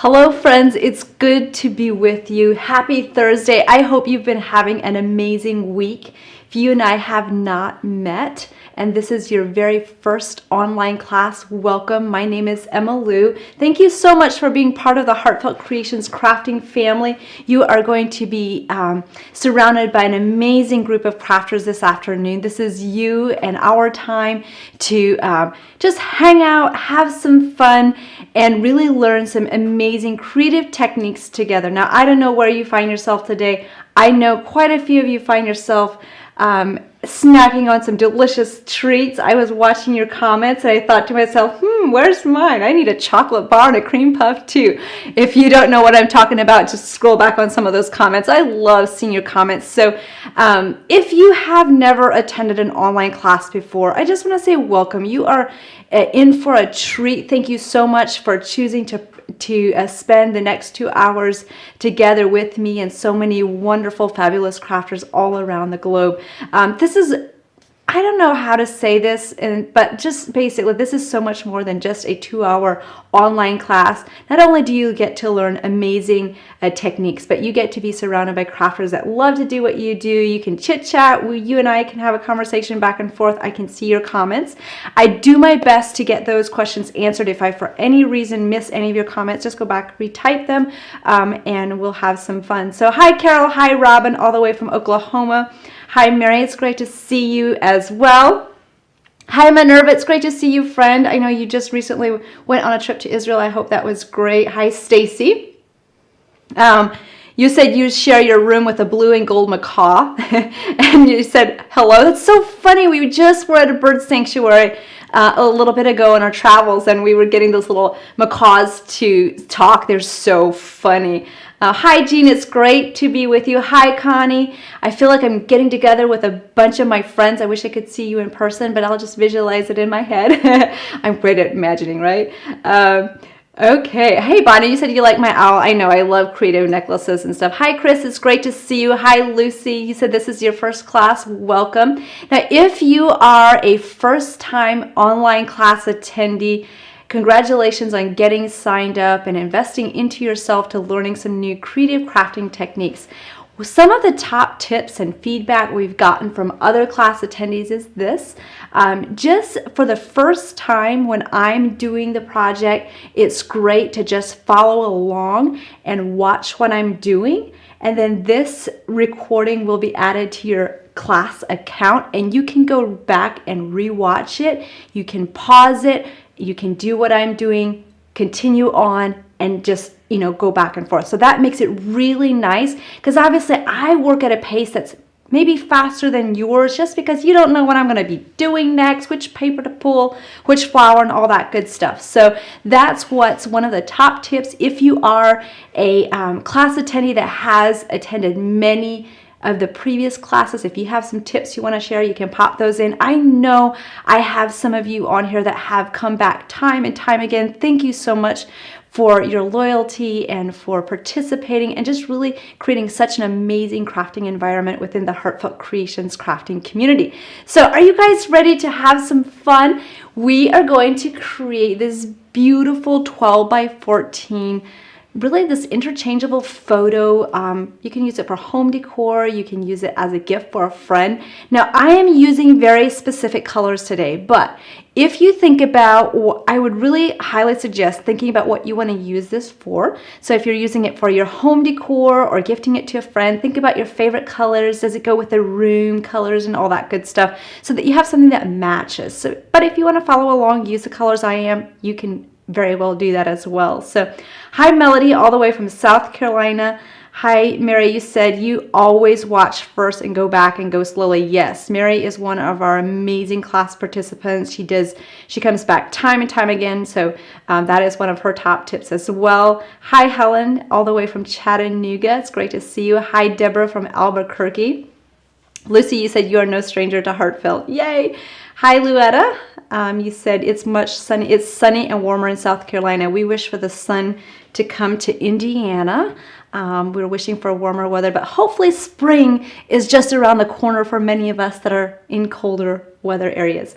Hello friends, it's good to be with you. Happy Thursday. I hope you've been having an amazing week. If you and I have not met, and this is your very first online class, welcome. My name is Emma Lou. Thank you so much for being part of the Heartfelt Creations crafting family. You are going to be surrounded by an amazing group of crafters this afternoon. This is you and our time to just hang out, have some fun, and really learn some amazing creative techniques together. Now, I don't know where you find yourself today. I know quite a few of you find yourself snacking on some delicious treats. I was watching your comments and I thought to myself, where's mine? I need a chocolate bar and a cream puff too. If you don't know what I'm talking about, just scroll back on some of those comments. I love seeing your comments. So if you have never attended an online class before, I just want to say welcome. You are in for a treat. Thank you so much for choosing to spend the next 2 hours together with me and so many wonderful, fabulous crafters all around the globe. This is, I don't know how to say this, but just basically, this is so much more than just a 2-hour online class. Not only do you get to learn amazing techniques, but you get to be surrounded by crafters that love to do what you do. You can chit chat. You and I can have a conversation back and forth. I can see your comments. I do my best to get those questions answered. If I, for any reason, miss any of your comments, just go back, retype them, and we'll have some fun. So hi, Carol. Hi, Robin, all the way from Oklahoma. Hi, Mary. It's great to see you as well. Hi, Minerva. It's great to see you, friend. I know you just recently went on a trip to Israel. I hope that was great. Hi, Stacy. You said you share your room with a blue and gold macaw, and you said hello. That's so funny. We just were at a bird sanctuary a little bit ago in our travels, and we were getting those little macaws to talk. They're so funny. Hi, Jean. It's great to be with you. Hi, Connie. I feel like I'm getting together with a bunch of my friends. I wish I could see you in person, but I'll just visualize it in my head. I'm great at imagining, right? Okay. Hey, Bonnie, you said you like my owl. I know. I love creative necklaces and stuff. Hi, Chris. It's great to see you. Hi, Lucy. You said this is your first class. Welcome. Now, if you are a first-time online class attendee, congratulations on getting signed up and investing into yourself to learning some new creative crafting techniques. Some of the top tips and feedback we've gotten from other class attendees is this. Just for the first time when I'm doing the project, it's great to just follow along and watch what I'm doing. And then this recording will be added to your class account, and you can go back and rewatch it. You can pause it. You can do what I'm doing, continue on, and just, go back and forth. So that makes it really nice, because obviously I work at a pace that's maybe faster than yours, just because you don't know what I'm going to be doing next, which paper to pull, which flower, and all that good stuff. So that's what's one of the top tips. If you are a class attendee that has attended many of the previous classes, if you have some tips you want to share, you can pop those in. I know I have some of you on here that have come back time and time again. Thank you so much for your loyalty and for participating and just really creating such an amazing crafting environment within the Heartfelt Creations crafting community. So are you guys ready to have some fun? We are going to create this beautiful 12 by 14, really this interchangeable photo. You can use it for home decor. You can use it as a gift for a friend. Now, I am using very specific colors today, but if you think about, I would really highly suggest thinking about what you want to use this for. So if you're using it for your home decor or gifting it to a friend, think about your favorite colors. Does it go with the room colors and all that good stuff, so that you have something that matches. So, but if you want to follow along, use the colors I am, you can very well do that as well. So hi, Melody, all the way from South Carolina. Hi, Mary, you said you always watch first and go back and go slowly. Yes, Mary is one of our amazing class participants. She comes back time and time again, so that is one of her top tips as well. Hi, Helen, all the way from Chattanooga. It's great to see you. Hi, Deborah from Albuquerque. Lucy, you said you are no stranger to heartfelt. Yay! Hi, Luetta. You said it's sunny. It's sunny and warmer in South Carolina. We wish for the sun to come to Indiana. We're wishing for warmer weather, but hopefully spring is just around the corner for many of us that are in colder weather areas.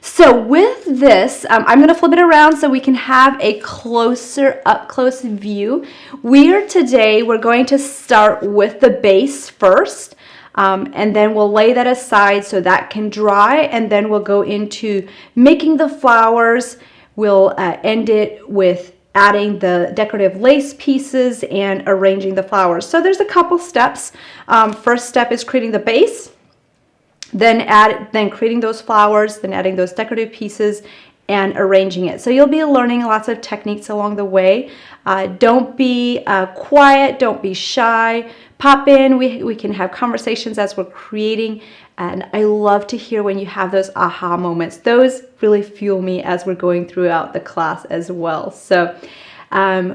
So with this, I'm going to flip it around so we can have a closer, up-close view. We're going to start with the base first. And then we'll lay that aside so that can dry, and then we'll go into making the flowers. We'll end it with adding the decorative lace pieces and arranging the flowers. So there's a couple steps. First step is creating the base, then creating those flowers, then adding those decorative pieces and arranging it. So you'll be learning lots of techniques along the way. Don't be quiet, don't be shy. Pop in, we can have conversations as we're creating, and I love to hear when you have those aha moments. Those really fuel me as we're going throughout the class as well. So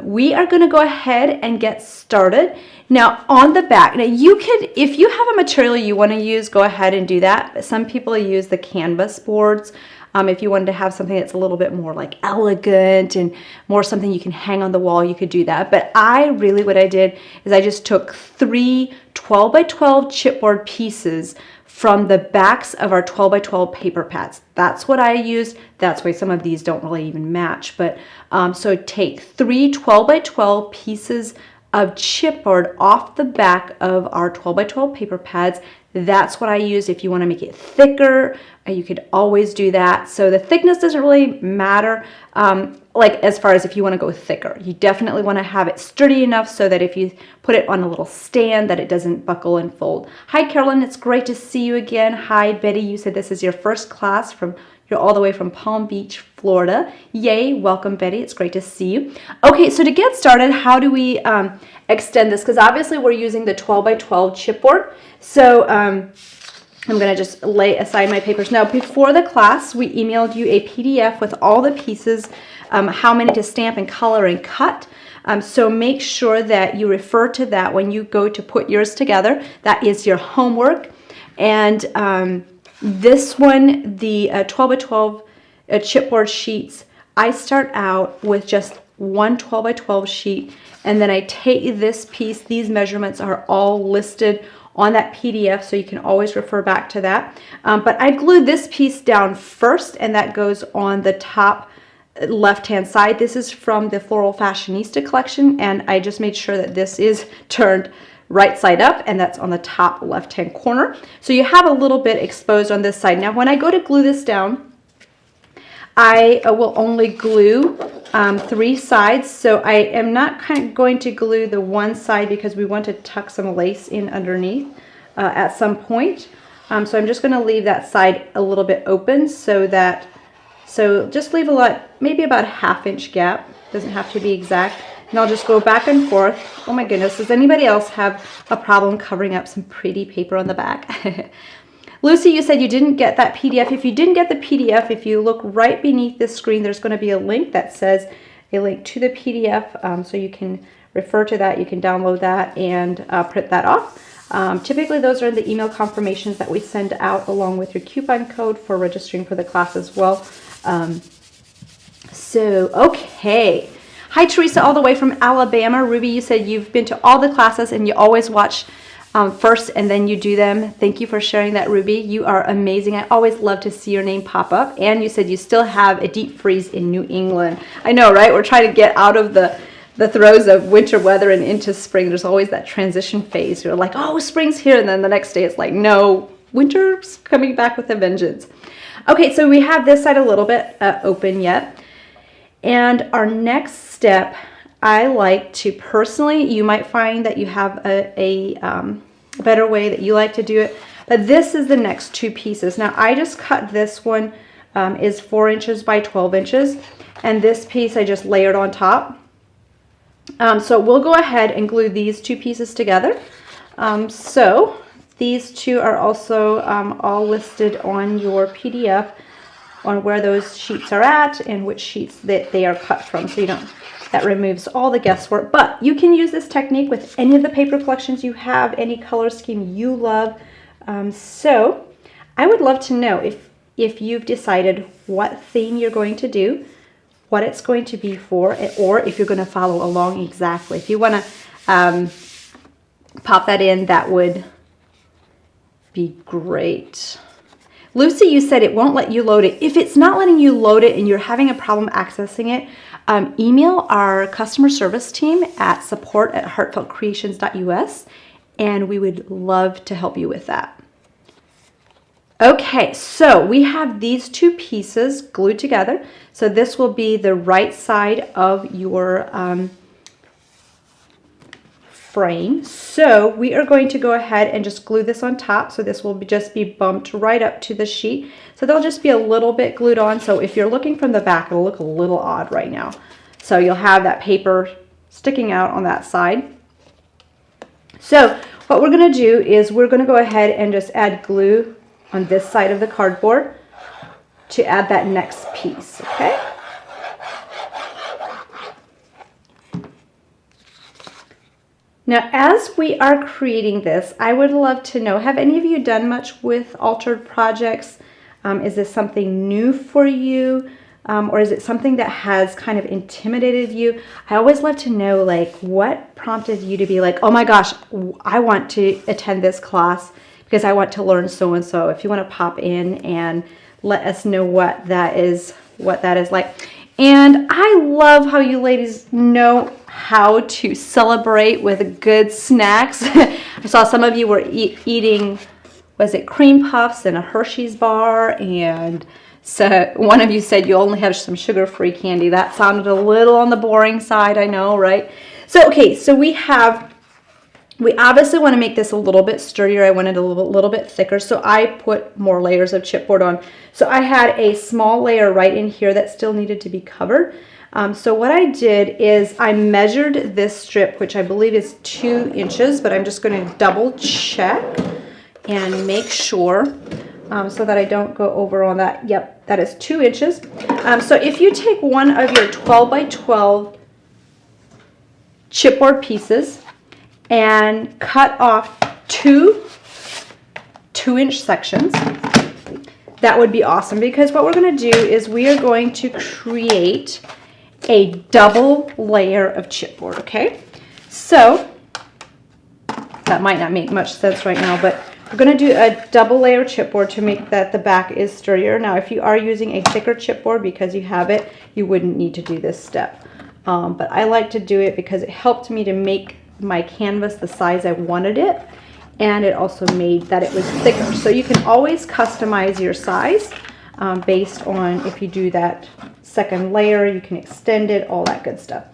we are going to go ahead and get started. Now on the back, now you can, if you have a material you want to use, go ahead and do that. Some people use the canvas boards. If you wanted to have something that's a little bit more like elegant and more something you can hang on the wall, you could do that. But what I did is I just took 3 12 by 12 chipboard pieces from the backs of our 12 by 12 paper pads. That's what I used. That's why some of these don't really even match. But so take 3 12 by 12 pieces of chipboard off the back of our 12 by 12 paper pads. That's what I use. If you want to make it thicker, you could always do that. So the thickness doesn't really matter, like as far as if you want to go thicker. You definitely want to have it sturdy enough so that if you put it on a little stand that it doesn't buckle and fold. Hi Carolyn, it's great to see you again. Hi Betty, you said this is your first class you're all the way from Palm Beach, Florida. Yay, welcome Betty, it's great to see you. Okay, so to get started, how do we extend this? Because obviously we're using the 12 by 12 chipboard. So I'm going to just lay aside my papers. Now before the class, we emailed you a PDF with all the pieces, how many to stamp and color and cut. So make sure that you refer to that when you go to put yours together. That is your homework. And this one, the 12 by 12 chipboard sheets, I start out with just one 12 by 12 sheet, and then I take this piece. These measurements are all listed on that PDF, so you can always refer back to that. But I glued this piece down first, and that goes on the top left-hand side. This is from the Floral Fashionista collection, and I just made sure that this is turned right side up, and that's on the top left-hand corner. So you have a little bit exposed on this side. Now when I go to glue this down, I will only glue 3 sides. So I am not going to glue the one side because we want to tuck some lace in underneath at some point. So I'm just going to leave that side a little bit open so just leave maybe about a 1/2 inch gap. Doesn't have to be exact. And I'll just go back and forth. Oh my goodness, does anybody else have a problem covering up some pretty paper on the back? Lucy, you said you didn't get that PDF. If you didn't get the PDF, if you look right beneath this screen, there's going to be a link that says a link to the PDF, so you can refer to that. You can download that and print that off. Typically, those are the email confirmations that we send out along with your coupon code for registering for the class as well. Okay. Hi, Teresa, all the way from Alabama. Ruby, you said you've been to all the classes and you always watch first and then you do them. Thank you for sharing that, Ruby. You are amazing. I always love to see your name pop up. And you said you still have a deep freeze in New England. I know, right? We're trying to get out of the throes of winter weather and into spring. There's always that transition phase. You're like, oh, spring's here. And then the next day it's like, no, winter's coming back with a vengeance. Okay, so we have this side a little bit open yet. And our next step, I like to personally, you might find that you have a better way that you like to do it, but this is the next 2 pieces. Now I just cut this one, is 4 inches by 12 inches, and this piece I just layered on top. So we'll go ahead and glue these 2 pieces together. So these 2 are also all listed on your PDF on where those sheets are at and which sheets that they are cut from, so that removes all the guesswork. But you can use this technique with any of the paper collections you have, any color scheme you love. So I would love to know if you've decided what theme you're going to do, what it's going to be for, or if you're going to follow along exactly. If you want to pop that in, that would be great. Lucy, you said it won't let you load it. If it's not letting you load it and you're having a problem accessing it, email our customer service team at support@heartfeltcreations.us, and we would love to help you with that. Okay, so we have these two pieces glued together. So this will be the right side of your frame. So we are going to go ahead and just glue this on top. So this will just be bumped right up to the sheet. So they'll just be a little bit glued on. So if you're looking from the back, it'll look a little odd right now. So you'll have that paper sticking out on that side. So what we're going to do is we're going to go ahead and just add glue on this side of the cardboard to add that next piece, okay? Now, as we are creating this, I would love to know, have any of you done much with altered projects? Is this something new for you? Or is it something that has kind of intimidated you? I always love to know, like, what prompted you to be like, oh my gosh, I want to attend this class because I want to learn so-and-so. If you want to pop in and let us know what that is like. And I love how you ladies know how to celebrate with good snacks. I saw some of you were eating, was it cream puffs and a Hershey's bar? And so one of you said you only have some sugar-free candy. That sounded a little on the boring side, I know, right? So, okay, so we obviously want to make this a little bit sturdier. I wanted a little bit thicker, so I put more layers of chipboard on. So I had a small layer right in here that still needed to be covered. So what I did is I measured this strip, which I believe is 2 inches, but I'm just going to double check and make sure so that I don't go over on that. Yep, that is 2 inches. So if you take one of your 12 by 12 chipboard pieces and cut off two 2-inch sections, that would be awesome, because what we're going to do is we are going to create a double layer of chipboard, okay? So that might not make much sense right now, but we're going to do a double layer chipboard to make that the back is sturdier. Now, if you are using a thicker chipboard because you have it, you wouldn't need to do this step. But I like to do it because it helped me to make my canvas the size I wanted it, and it also made that it was thicker. So you can always customize your size based on if you do that second layer, you can extend it, all that good stuff.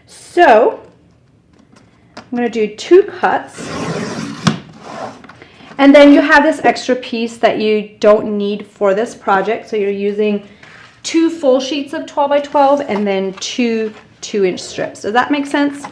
So I'm going to do 2 cuts, and then you have this extra piece that you don't need for this project. So you're using 2 full sheets of 12 by 12 and then 2 2-inch strips. Does that make sense?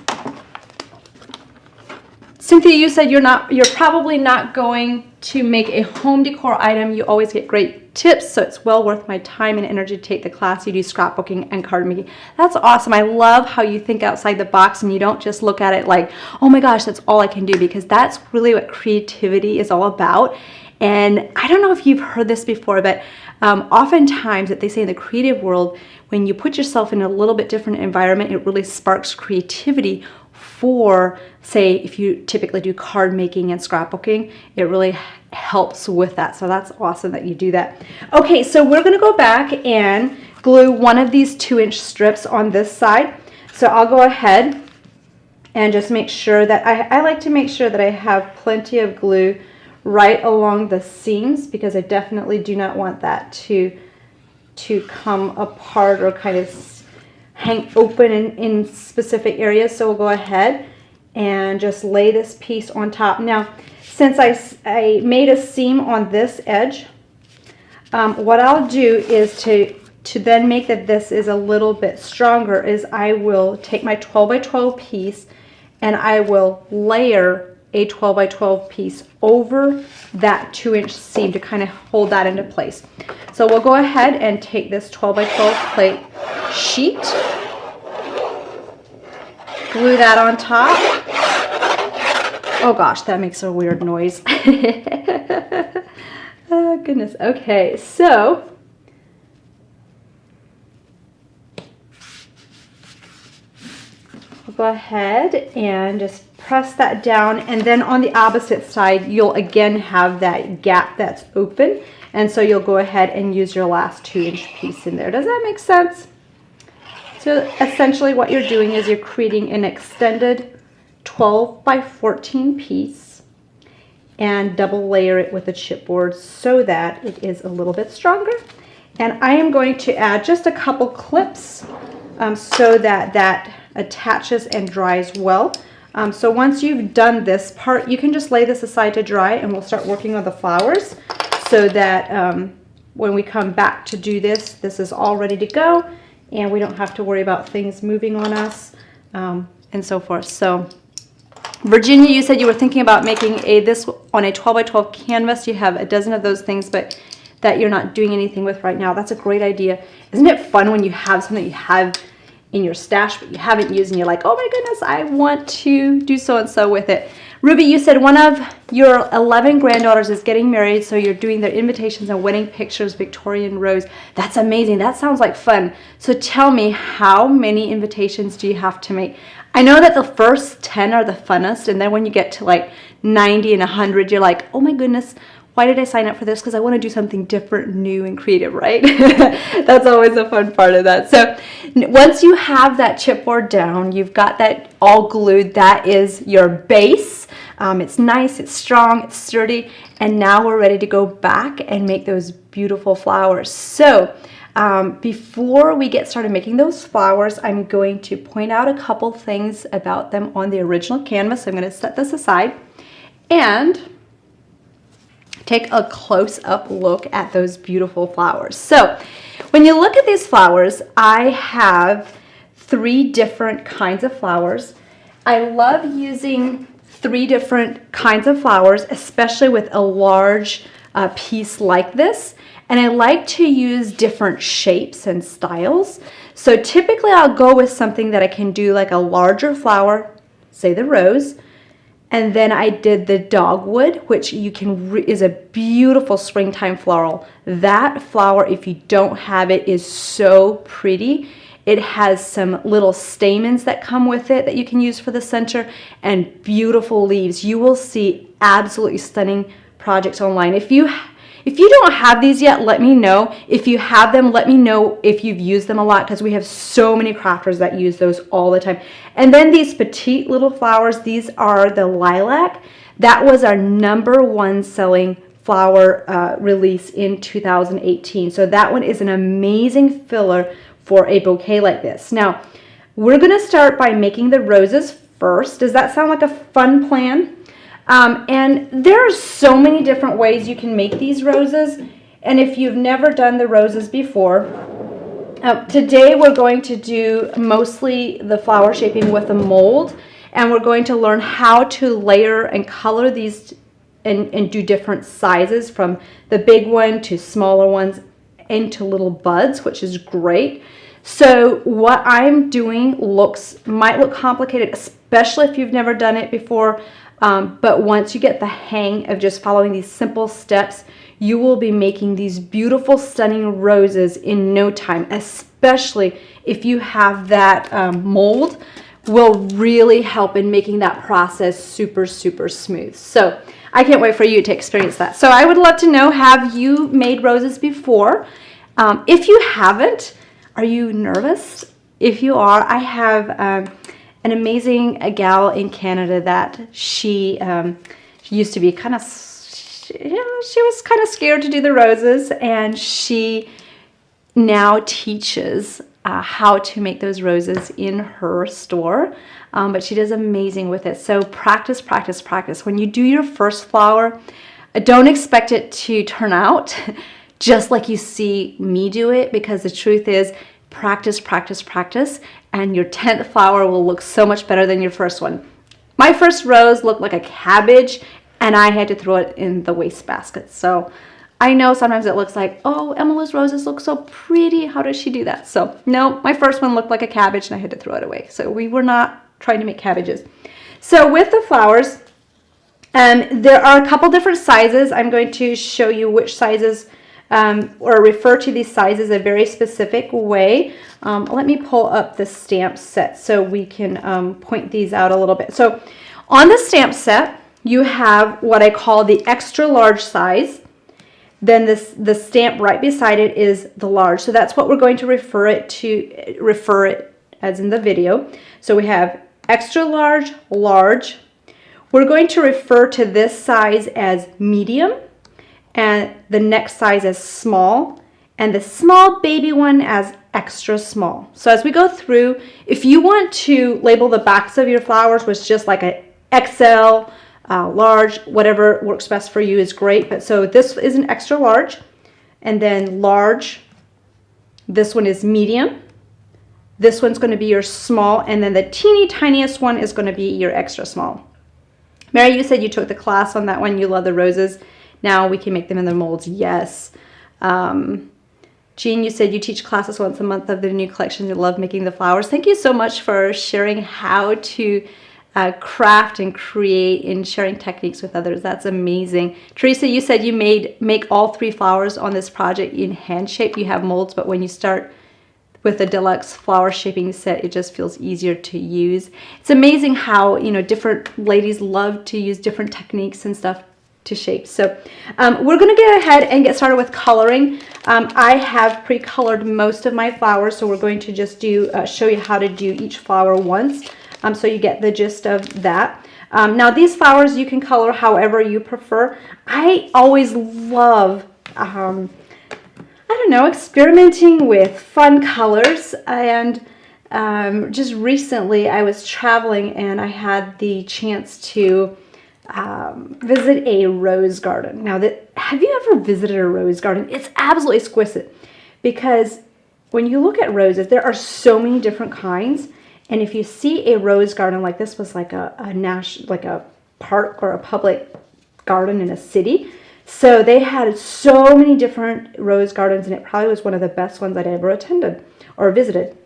Cynthia, you said you're probably not going to make a home decor item. You always get great tips, so it's well worth my time and energy to take the class. You do scrapbooking and card making. That's awesome. I love how you think outside the box and you don't just look at it like, oh my gosh, that's all I can do, because that's really what creativity is all about. And I don't know if you've heard this before, but oftentimes that they say in the creative world, when you put yourself in a little bit different environment, it really sparks creativity. For, say, if you typically do card making and scrapbooking, it really helps with that. So that's awesome that you do that. Okay, so we're going to go back and glue one of these 2-inch strips on this side. So I'll go ahead and just make sure that I like to make sure that I have plenty of glue right along the seams, because I definitely do not want that to come apart or kind of hang open in specific areas. So we'll go ahead and just lay this piece on top. Now, since I made a seam on this edge, what I'll do is to then make that this is a little bit stronger is I will take my 12 by 12 piece and I will layer a 12 by 12 piece over that 2-inch seam to kind of hold that into place. So we'll go ahead and take this 12 by 12 plate sheet, glue that on top. Oh gosh, that makes a weird noise. goodness. Okay, so I'll go ahead and just press that down, and then on the opposite side you'll again have that gap that's open, and so you'll go ahead and use your last 2-inch piece in there. Does that make sense? So essentially what you're doing is you're creating an extended 12 by 14 piece and double layer it with a chipboard so that it is a little bit stronger. And I am going to add just a couple clips so that that attaches and dries well. So once you've done this part, you can just lay this aside to dry, and we'll start working on the flowers so that when we come back to do this, this is all ready to go and we don't have to worry about things moving on us and so forth. So Virginia, you said you were thinking about making this on a 12 by 12 canvas. You have a dozen of those things, but that you're not doing anything with right now. That's a great idea. Isn't it fun when you have something you have in your stash but you haven't used and you're like, oh my goodness, I want to do so and so with it. Ruby, you said one of your 11 granddaughters is getting married, so you're doing their invitations and wedding pictures, Victorian rose. That's amazing. That sounds like fun. So tell me, how many invitations do you have to make? I know that the first 10 are the funnest, and then when you get to like 90 and 100, you're like, oh my goodness, why did I sign up for this? Because I want to do something different, new, and creative, right? That's always a fun part of that. So once you have that chipboard down, you've got that all glued, that is your base. It's nice, it's strong, it's sturdy, and now we're ready to go back and make those beautiful flowers. So before we get started making those flowers, I'm going to point out a couple things about them on the original canvas. I'm going to set this aside and take a close-up look at those beautiful flowers. So when you look at these flowers, I have 3 different kinds of flowers. I love using 3 different kinds of flowers, especially with a large piece like this. And I like to use different shapes and styles. So typically I'll go with something that I can do like a larger flower, say the rose, and then I did the dogwood, which you can is a beautiful springtime floral. That flower, if you don't have it, is so pretty. It has some little stamens that come with it that you can use for the center, and beautiful leaves. You will see absolutely stunning projects online. If you don't have these yet, let me know. If you have them, let me know if you've used them a lot, because we have so many crafters that use those all the time. And then these petite little flowers, these are the lilac. That was our #1 selling flower release in 2018. So that one is an amazing filler for a bouquet like this. Now, we're going to start by making the roses first. Does that sound like a fun plan? And there are so many different ways you can make these roses, and if you've never done the roses before, today we're going to do mostly the flower shaping with a mold, and we're going to learn how to layer and color these and do different sizes, from the big one to smaller ones into little buds, which is great. So what I'm doing might look complicated, especially if you've never done it before. But once you get the hang of just following these simple steps, you will be making these beautiful, stunning roses in no time, especially if you have that mold. Will really help in making that process super, super smooth. So I can't wait for you to experience that. So I would love to know, have you made roses before? If you haven't, are you nervous? If you are, I have an amazing gal in Canada that she used to be kind of, she was kind of scared to do the roses, and she now teaches how to make those roses in her store, but she does amazing with it. So practice, practice, practice. When you do your first flower, don't expect it to turn out just like you see me do it, because the truth is, practice, practice, practice, and your 10th flower will look so much better than your first one. My first rose looked like a cabbage, and I had to throw it in the wastebasket. So I know sometimes it looks like, oh, Emila's roses look so pretty. How does she do that? So no, my first one looked like a cabbage, and I had to throw it away. So we were not trying to make cabbages. So with the flowers, There are a couple different sizes. I'm going to show you which sizes or refer to these sizes a very specific way. Let me pull up the stamp set so we can point these out a little bit. So on the stamp set, you have what I call the extra large size. Then the stamp right beside it is the large. So that's what we're going to refer it as in the video. So we have extra large, large. We're going to refer to this size as medium, and the next size as small, and the small baby one as extra small. So as we go through, if you want to label the backs of your flowers with just like an XL, large, whatever works best for you is great. But so this is an extra large, and then large. This one is medium. This one's going to be your small, and then the teeny tiniest one is going to be your extra small. Mary, you said you took the class on that one. You love the roses. Now we can make them in the molds. Yes. Jean, you said you teach classes once a month of the new collections. You love making the flowers. Thank you so much for sharing how to craft and create and sharing techniques with others. That's amazing. Teresa, you said you make all 3 flowers on this project in hand shape. You have molds, but when you start with the deluxe flower shaping set, it just feels easier to use. It's amazing how, you know, different ladies love to use different techniques and stuff to shape. So we're going to go ahead and get started with coloring. I have pre-colored most of my flowers, so we're going to just show you how to do each flower once, so you get the gist of that. Now these flowers you can color however you prefer. I always love I don't know, experimenting with fun colors. And just recently I was traveling and I had the chance to visit a rose garden. Now, have you ever visited a rose garden? It's absolutely exquisite, because when you look at roses, there are so many different kinds. And if you see a rose garden like this was like a park or a public garden in a city. So they had so many different rose gardens, and it probably was one of the best ones I'd ever attended or visited.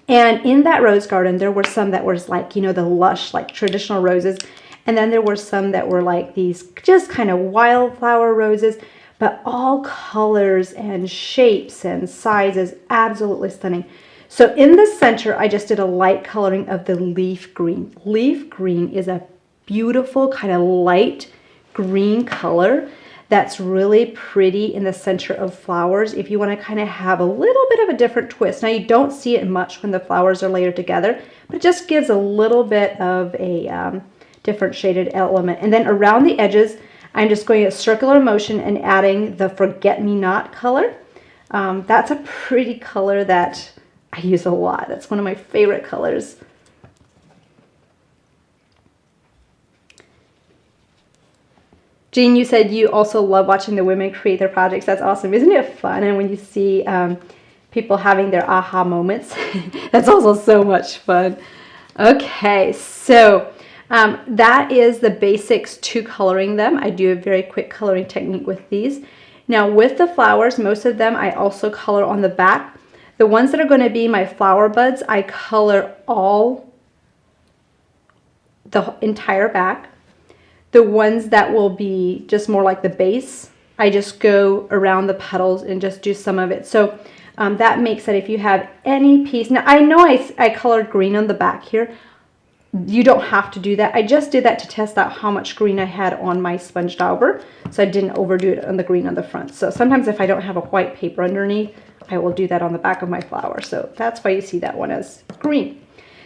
And in that rose garden, there were some that was like, you know, the lush, like traditional roses. And then there were some that were like these just kind of wildflower roses, but all colors and shapes and sizes, absolutely stunning. So in the center, I just did a light coloring of the leaf green. Leaf green is a beautiful kind of light green color that's really pretty in the center of flowers if you want to kind of have a little bit of a different twist. Now, you don't see it much when the flowers are layered together, but it just gives a little bit of a different shaded element. And then around the edges, I'm just going a circular motion and adding the forget-me-not color. That's a pretty color that I use a lot. That's one of my favorite colors. Jean, you said you also love watching the women create their projects. That's awesome. Isn't it fun? And when you see people having their aha moments, that's also so much fun. Okay, so that is the basics to coloring them. I do a very quick coloring technique with these. Now with the flowers, most of them I also color on the back. The ones that are going to be my flower buds, I color the entire back. The ones that will be just more like the base, I just go around the petals and just do some of it. So that makes that if you have any piece, now I know I colored green on the back here. You don't have to do that. I just did that to test out how much green I had on my sponge dauber, so I didn't overdo it on the green on the front. So sometimes if I don't have a white paper underneath, I will do that on the back of my flower. So that's why you see that one as green.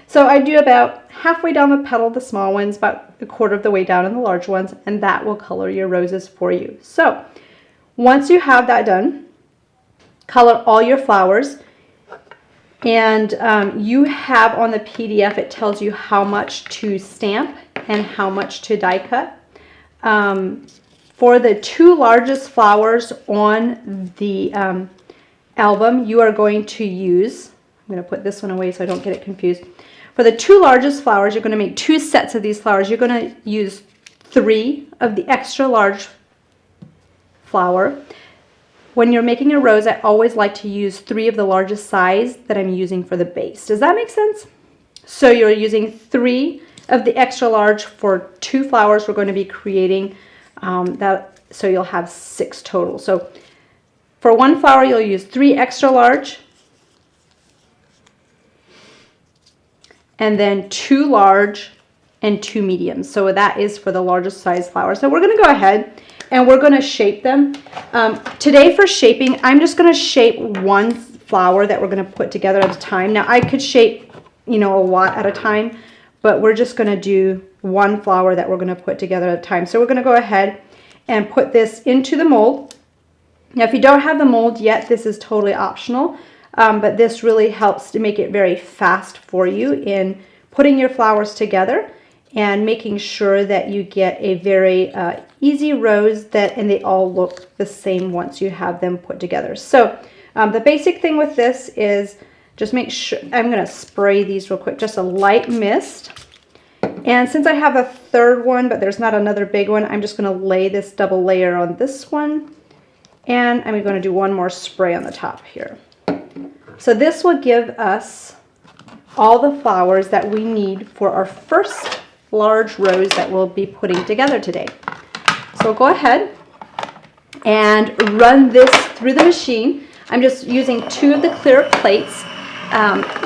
So I do about halfway down the petal, the small ones, about a quarter of the way down in the large ones, and that will color your roses for you. So once you have that done, color all your flowers. And you have on the PDF, it tells you how much to stamp and how much to die cut. For the 2 largest flowers on the album, you are going to use, I'm going to put this one away so I don't get it confused. For the 2 largest flowers, you're going to make 2 sets of these flowers. You're going to use 3 of the extra large flower. When you're making a rose, I always like to use 3 of the largest size that I'm using for the base. Does that make sense? So you're using 3 of the extra large for 2 flowers. We're going to be creating that, so you'll have 6 total. So for 1 flower, you'll use 3 extra large, and then 2 large and 2 mediums. So that is for the largest size flower. So we're going to go ahead and we're going to shape them. Today for shaping, I'm just going to shape 1 flower that we're going to put together at a time. Now I could shape, you know, a lot at a time, but we're just going to do 1 flower that we're going to put together at a time. So we're going to go ahead and put this into the mold. Now if you don't have the mold yet, this is totally optional, but this really helps to make it very fast for you in putting your flowers together and making sure that you get a very easy rose and they all look the same once you have them put together. So the basic thing with this is just make sure, I'm going to spray these real quick, just a light mist. And since I have a 3rd one, but there's not another big one, I'm just going to lay this double layer on this one. And I'm going to do 1 more spray on the top here. So this will give us all the flowers that we need for our first large rose that we'll be putting together today. So we'll go ahead and run this through the machine. I'm just using 2 of the clear plates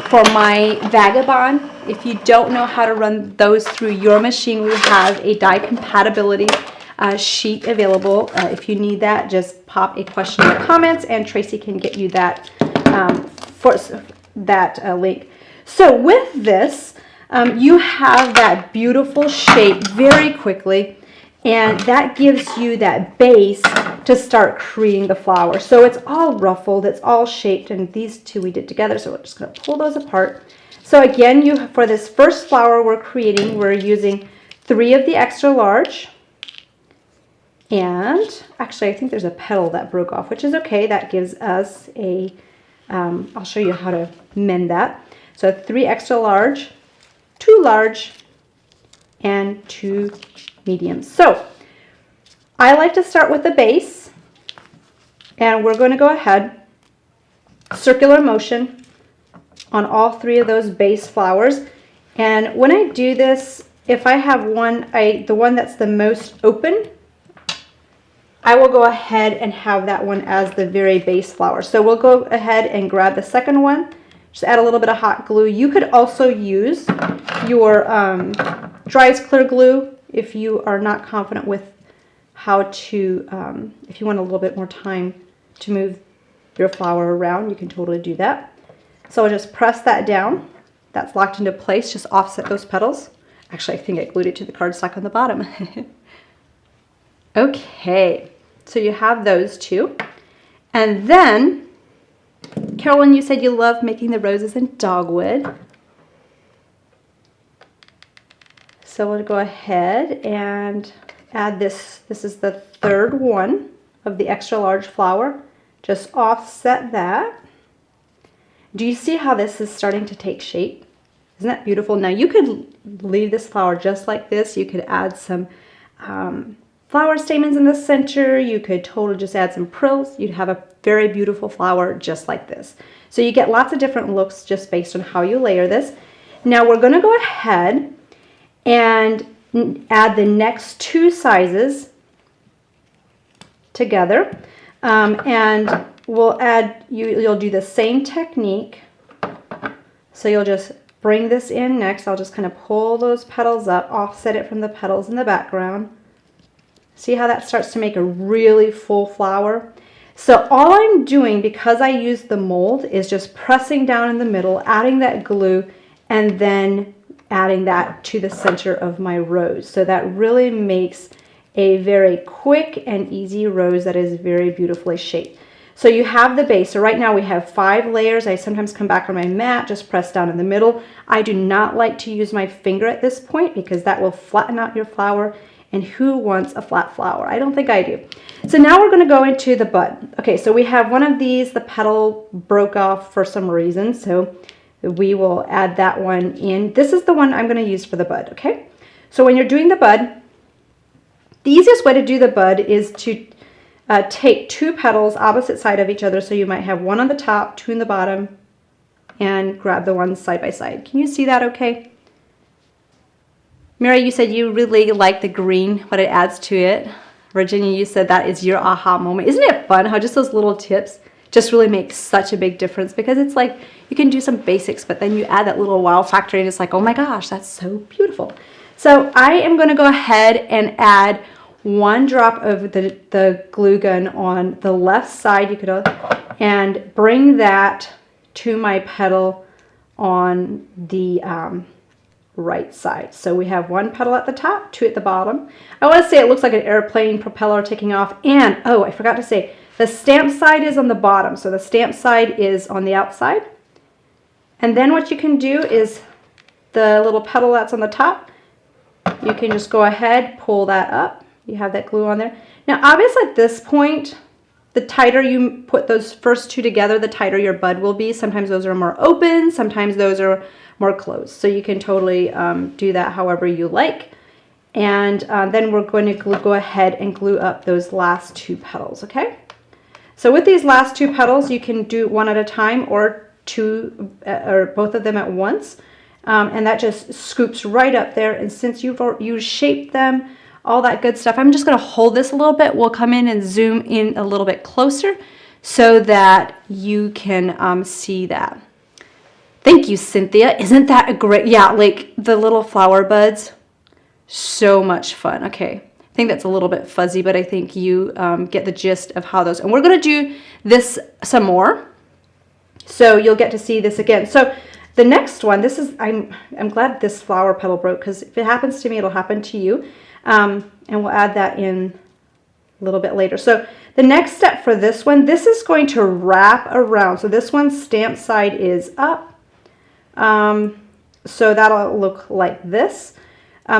for my Vagabond. If you don't know how to run those through your machine, we have a dye compatibility sheet available. If you need that, just pop a question in the comments and Tracy can get you that link. So with this, you have that beautiful shape very quickly, and that gives you that base to start creating the flower. So it's all ruffled, it's all shaped, and these 2 we did together, so we're just going to pull those apart. So again, for this first flower we're creating, we're using 3 of the extra large, and actually I think there's a petal that broke off, which is okay. That gives us a, I'll show you how to mend that. So 3 extra large, 2 large, and 2 mediums. So I like to start with the base, and we're going to go ahead, circular motion on all 3 of those base flowers. And when I do this, if I have one, the one that's the most open, I will go ahead and have that one as the very base flower. So we'll go ahead and grab the second one, just add a little bit of hot glue. You could also use your dry as clear glue if you are not confident with how to, if you want a little bit more time to move your flower around, you can totally do that. So I'll just press that down. That's locked into place. Just offset those petals. Actually, I think I glued it to the cardstock on the bottom. Okay, so you have those 2. And then, Carolyn, you said you love making the roses in dogwood. So we'll go ahead and add this. This is the 3rd one of the extra large flower. Just offset that. Do you see how this is starting to take shape? Isn't that beautiful? Now you could leave this flower just like this. You could add some flower stamens in the center. You could totally just add some prills. You'd have a very beautiful flower just like this. So you get lots of different looks just based on how you layer this. Now we're going to go ahead and add the next 2 sizes together, and we'll add, you'll do the same technique. So you'll just bring this in next. I'll just kind of pull those petals up, offset it from the petals in the background. See how that starts to make a really full flower? So all I'm doing, because I used the mold, is just pressing down in the middle, adding that glue, and then adding that to the center of my rose. So that really makes a very quick and easy rose that is very beautifully shaped. So you have the base. So right now we have 5 layers. I sometimes come back on my mat, just press down in the middle. I do not like to use my finger at this point because that will flatten out your flower. And who wants a flat flower? I don't think I do. So now we're going to go into the bud. Okay, so we have one of these. The petal broke off for some reason, so we will add that one in. This is the one I'm going to use for the bud, okay? So when you're doing the bud, the easiest way to do the bud is to take 2 petals opposite side of each other. So you might have one on the top, 2 in the bottom, and grab the ones side by side. Can you see that okay? Mary, you said you really like the green, what it adds to it. Virginia, you said that is your aha moment. Isn't it fun how just those little tips just really make such a big difference? Because it's like you can do some basics, but then you add that little wow factor and it's like, oh my gosh, that's so beautiful. So I am going to go ahead and add 1 drop of the glue gun on the left side. You could and bring that to my petal on the right side. So we have 1 petal at the top, 2 at the bottom. I want to say it looks like an airplane propeller taking off. And oh, I forgot to say, the stamp side is on the bottom. So the stamp side is on the outside. And then what you can do is the little petal that's on the top, you can just go ahead, pull that up. You have that glue on there. Now obviously at this point, the tighter you put those first 2 together, the tighter your bud will be. Sometimes those are more open, sometimes those are more closed. So you can totally do that however you like. And then we're going to go ahead and glue up those last 2 petals, okay? So with these last 2 petals, you can do 1 at a time or 2 or both of them at once. And that just scoops right up there. And since you shaped them, all that good stuff, I'm just going to hold this a little bit. We'll come in and zoom in a little bit closer so that you can see that. Thank you, Cynthia. Isn't that a great, yeah, like the little flower buds, so much fun. Okay, I think that's a little bit fuzzy, but I think you get the gist of how those, and we're going to do this some more. So you'll get to see this again. So the next one, this is, I'm glad this flower petal broke, because if it happens to me, it'll happen to you. And we'll add that in a little bit later. So the next step for this one, this is going to wrap around. So this one's stamp side is up. So that'll look like this.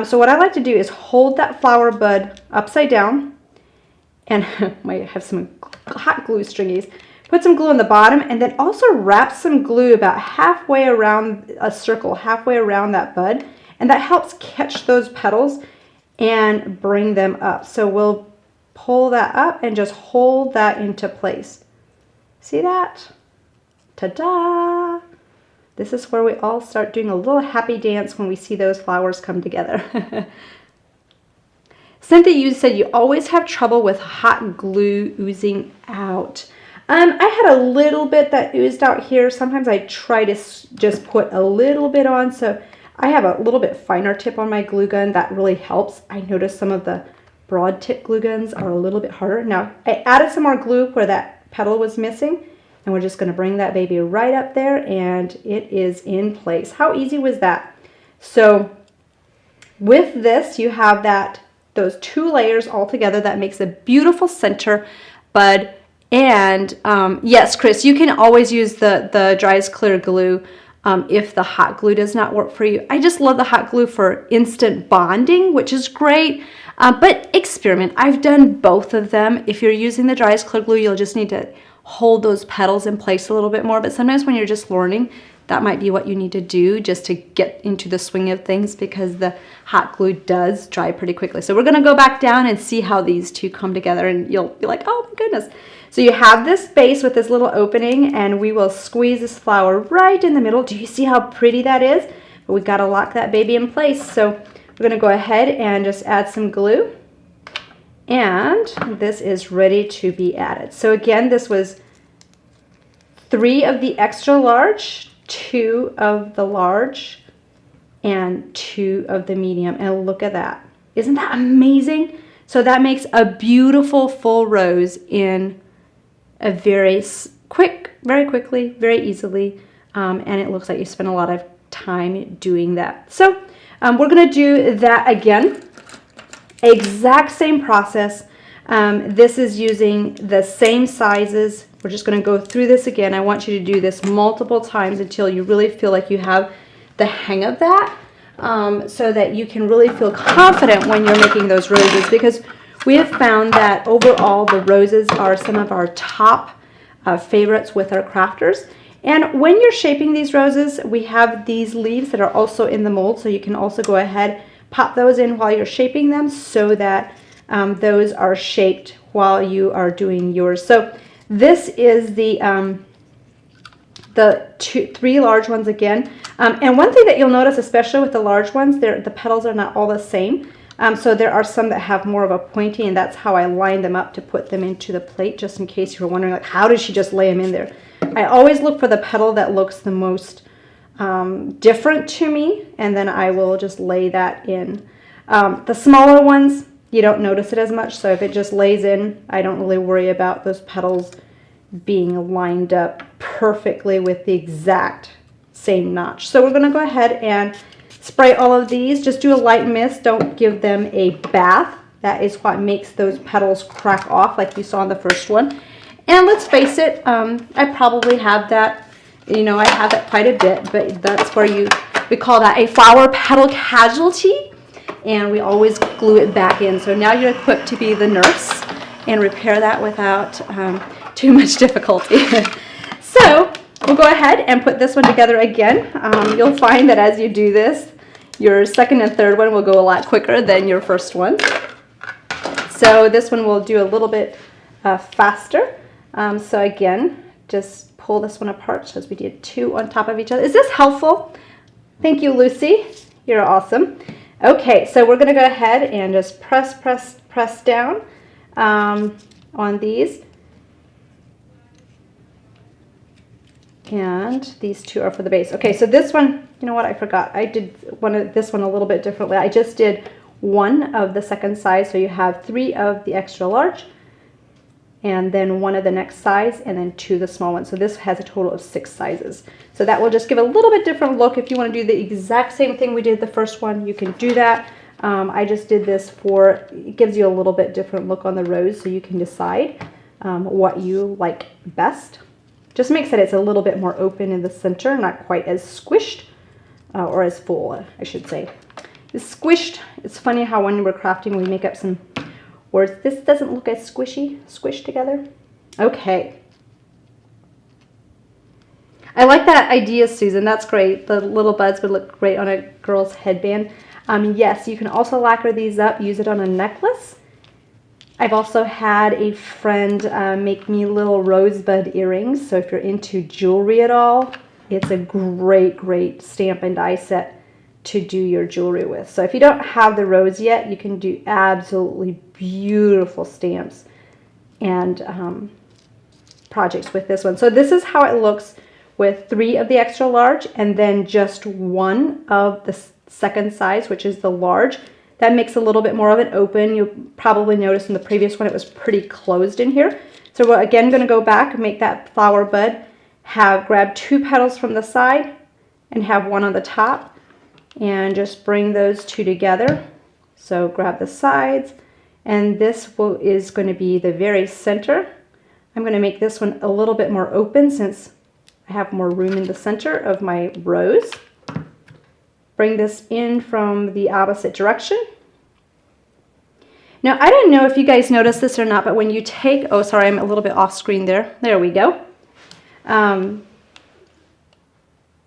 So what I like to do is hold that flower bud upside down, and might have some hot glue stringies. Put some glue on the bottom, and then also wrap some glue about halfway around a circle, halfway around that bud, and that helps catch those petals and bring them up. So we'll pull that up and just hold that into place. See that? Ta-da! This is where we all start doing a little happy dance when we see those flowers come together. Cynthia, you said you always have trouble with hot glue oozing out. I had a little bit that oozed out here. Sometimes I try to just put a little bit on. So I have a little bit finer tip on my glue gun. That really helps. I noticed some of the broad tip glue guns are a little bit harder. Now, I added some more glue where that petal was missing. And we're just going to bring that baby right up there, and it is in place. How easy was that? So with this, you have those 2 layers all together. That makes a beautiful center bud. And yes, Chris, you can always use the dry as clear glue if the hot glue does not work for you. I just love the hot glue for instant bonding, which is great. But experiment. I've done both of them. If you're using the dry as clear glue, you'll just need to hold those petals in place a little bit more. But sometimes when you're just learning, that might be what you need to do just to get into the swing of things, because the hot glue does dry pretty quickly. So we're going to go back down and see how these 2 come together, and you'll be like, oh my goodness. So you have this base with this little opening, and we will squeeze this flower right in the middle. Do you see how pretty that is? But we've got to lock that baby in place. So we're going to go ahead and just add some glue. And this is ready to be added. So again, this was 3 of the extra large, 2 of the large, and 2 of the medium. And look at that. Isn't that amazing? So that makes a beautiful full rose in a very quickly, very easily. And it looks like you spent a lot of time doing that. So we're going to do that again. Exact same process. This is using the same sizes. We're just going to go through this again. I want you to do this multiple times until you really feel like you have the hang of that, so that you can really feel confident when you're making those roses, because we have found that overall the roses are some of our top favorites with our crafters. And when you're shaping these roses, we have these leaves that are also in the mold, so you can also go ahead, pop those in while you're shaping them, so that those are shaped while you are doing yours. So this is the the three large ones again. And one thing that you'll notice, especially with the large ones, the petals are not all the same. So there are some that have more of a pointy, and that's how I lined them up to put them into the plate, just in case you were wondering, like, how did she just lay them in there? I always look for the petal that looks the most different to me, and then I will just lay that in. The smaller ones, you don't notice it as much, so if it just lays in, I don't really worry about those petals being lined up perfectly with the exact same notch. So we're going to go ahead and spray all of these. Just do a light mist. Don't give them a bath. That is what makes those petals crack off like you saw in the first one. And let's face it, I probably have that, you know, I have that quite a bit, but that's where we call that a flower petal casualty, and we always glue it back in. So now you're equipped to be the nurse and repair that without too much difficulty. So we'll go ahead and put this one together again. You'll find that as you do this, your second and third one will go a lot quicker than your first one. So this one will do a little bit faster. So again, just pull this one apart because we did two on top of each other. Is this helpful? Thank you, Lucy. You're awesome. Okay, so we're going to go ahead and just press down on these. And these two are for the base. Okay, so this one, you know what, I forgot. I did this one a little bit differently. I just did one of the second size, so you have 3 of the extra large, and then 1 of the next size, and then 2 of the small ones. So this has a total of 6 sizes. So that will just give a little bit different look. If you want to do the exact same thing we did the first one, you can do that. I just did this it gives you a little bit different look on the rose, so you can decide what you like best. Just makes it it's a little bit more open in the center, not quite as squished, or as full, I should say. It's squished. It's funny how when we're crafting we make up some words. This doesn't look as squished together. Okay. I like that idea, Susan. That's great. The little buds would look great on a girl's headband. Yes, you can also lacquer these up, use it on a necklace. I've also had a friend make me little rosebud earrings, so if you're into jewelry at all, it's a great stamp and die set to do your jewelry with. So if you don't have the rose yet, you can do absolutely beautiful stamps and projects with this one. So this is how it looks with 3 of the extra large and then just 1 of the second size, which is the large. That makes a little bit more of an open. You'll probably notice in the previous one it was pretty closed in here. So we're again going to go back and make that flower bud. Grab 2 petals from the side and have 1 on the top, and just bring those 2 together. So grab the sides, and this is going to be the very center. I'm going to make this one a little bit more open since I have more room in the center of my rose. Bring this in from the opposite direction. Now, I don't know if you guys noticed this or not, but when you take, oh, sorry, I'm a little bit off screen there. There we go.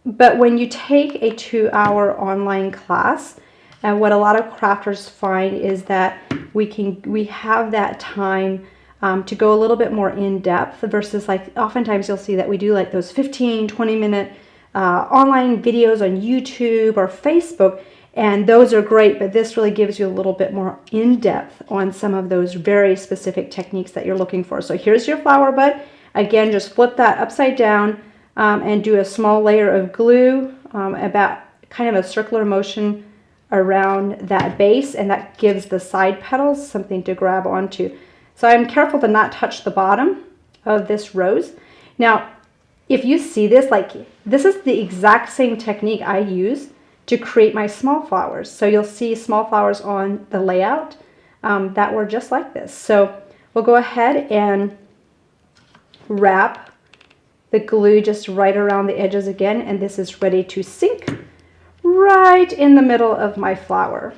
But when you take a 2-hour online class, what a lot of crafters find is that we have that time to go a little bit more in depth versus, like, oftentimes you'll see that we do like those 15-20 minute online videos on YouTube or Facebook, and those are great, but this really gives you a little bit more in-depth on some of those very specific techniques that you're looking for. So here's your flower bud. Again, just flip that upside down and do a small layer of glue, about kind of a circular motion around that base, and that gives the side petals something to grab onto. So I'm careful to not touch the bottom of this rose. Now, if you see this, like, this is the exact same technique I use to create my small flowers. So you'll see small flowers on the layout that were just like this. So we'll go ahead and wrap the glue just right around the edges again, and this is ready to sink right in the middle of my flower.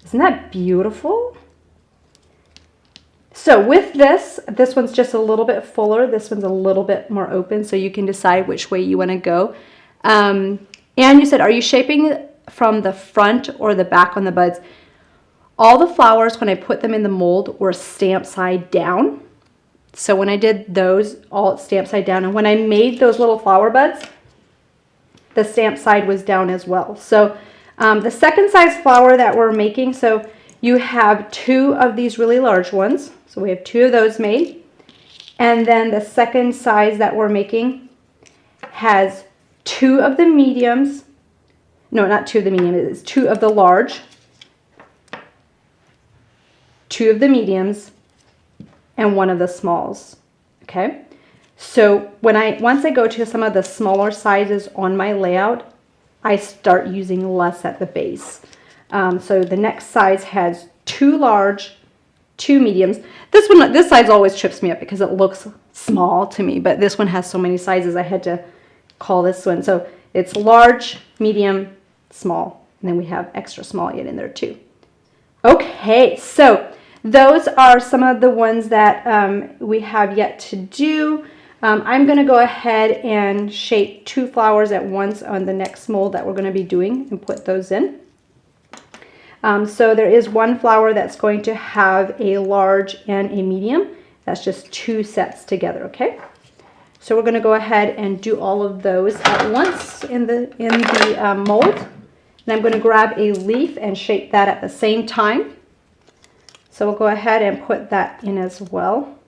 Isn't that beautiful? So with this one's just a little bit fuller. This one's a little bit more open, so you can decide which way you want to go. And you said, are you shaping from the front or the back on the buds? All the flowers, when I put them in the mold, were stamped side down. So when I did those, all stamped side down. And when I made those little flower buds, the stamp side was down as well. So the second size flower that we're making, so you have 2 of these really large ones. So we have 2 of those made. And then the second size that we're making has 2 of the mediums. No, not 2 of the medium, it's 2 of the large, 2 of the mediums, and 1 of the smalls. Okay, so once I go to some of the smaller sizes on my layout, I start using less at the base. So the next size has 2 large, 2 mediums. This size always trips me up because it looks small to me, but this one has so many sizes I had to call this one. So it's large, medium, small, and then we have extra small yet in there too. Okay, so those are some of the ones that we have yet to do. I'm going to go ahead and shape 2 flowers at once on the next mold that we're going to be doing and put those in. So there is 1 flower that's going to have a large and a medium. That's just 2 sets together, okay? So we're going to go ahead and do all of those at once in the mold. And I'm going to grab a leaf and shape that at the same time. So we'll go ahead and put that in as well.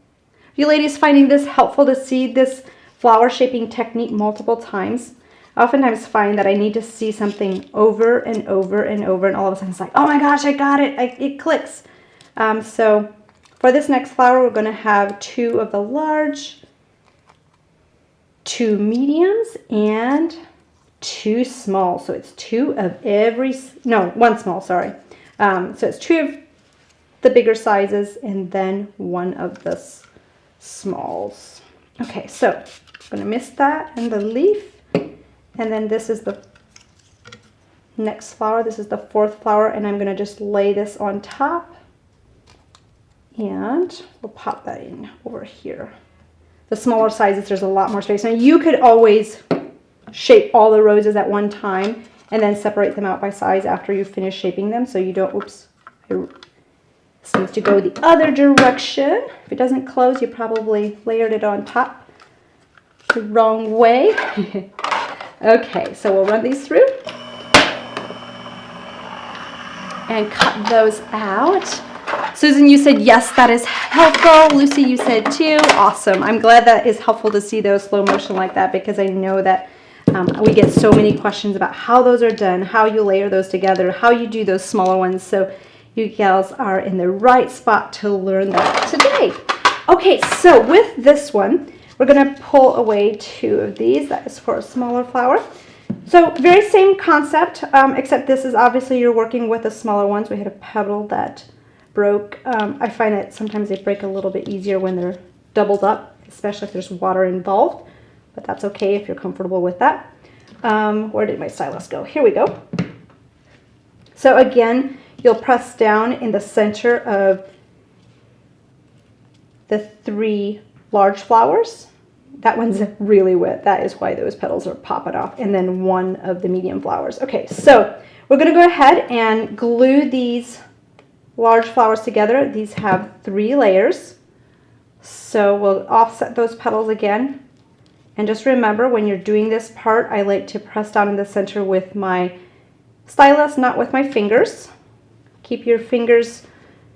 You ladies finding this helpful to see this flower shaping technique multiple times? I oftentimes find that I need to see something over and over and over, and all of a sudden it's like, oh my gosh, I got it, it clicks. So for this next flower, we're going to have 2 of the large, 2 mediums, and 2 small. So it's 2 of every, no, 1 small, sorry. So it's 2 of the bigger sizes and then 1 of the smalls. Okay, so I'm going to mist that and the leaf. And then this is the next flower. This is the 4th flower, and I'm going to just lay this on top. And we'll pop that in over here. The smaller sizes, there's a lot more space. Now you could always shape all the roses at one time and then separate them out by size after you finish shaping them, so you don't, oops, this needs to go the other direction. If it doesn't close, you probably layered it on top the wrong way. Okay, so we'll run these through and cut those out. Susan, you said yes, that is helpful. Lucy, you said too. Awesome. I'm glad that is helpful to see those slow motion like that, because I know that we get so many questions about how those are done, how you layer those together, how you do those smaller ones. So you gals are in the right spot to learn that today. Okay, so with this one, we're going to pull away 2 of these. That is for a smaller flower. So very same concept, except this is obviously you're working with the smaller ones. We had a petal that broke. I find that sometimes they break a little bit easier when they're doubled up, especially if there's water involved. But that's okay if you're comfortable with that. Where did my stylus go? Here we go. So again, you'll press down in the center of the 3 large flowers. That one's really wet. That is why those petals are popping off. And then 1 of the medium flowers. Okay, so we're going to go ahead and glue these large flowers together. These have 3 layers. So we'll offset those petals again. And just remember, when you're doing this part, I like to press down in the center with my stylus, not with my fingers. Keep your fingers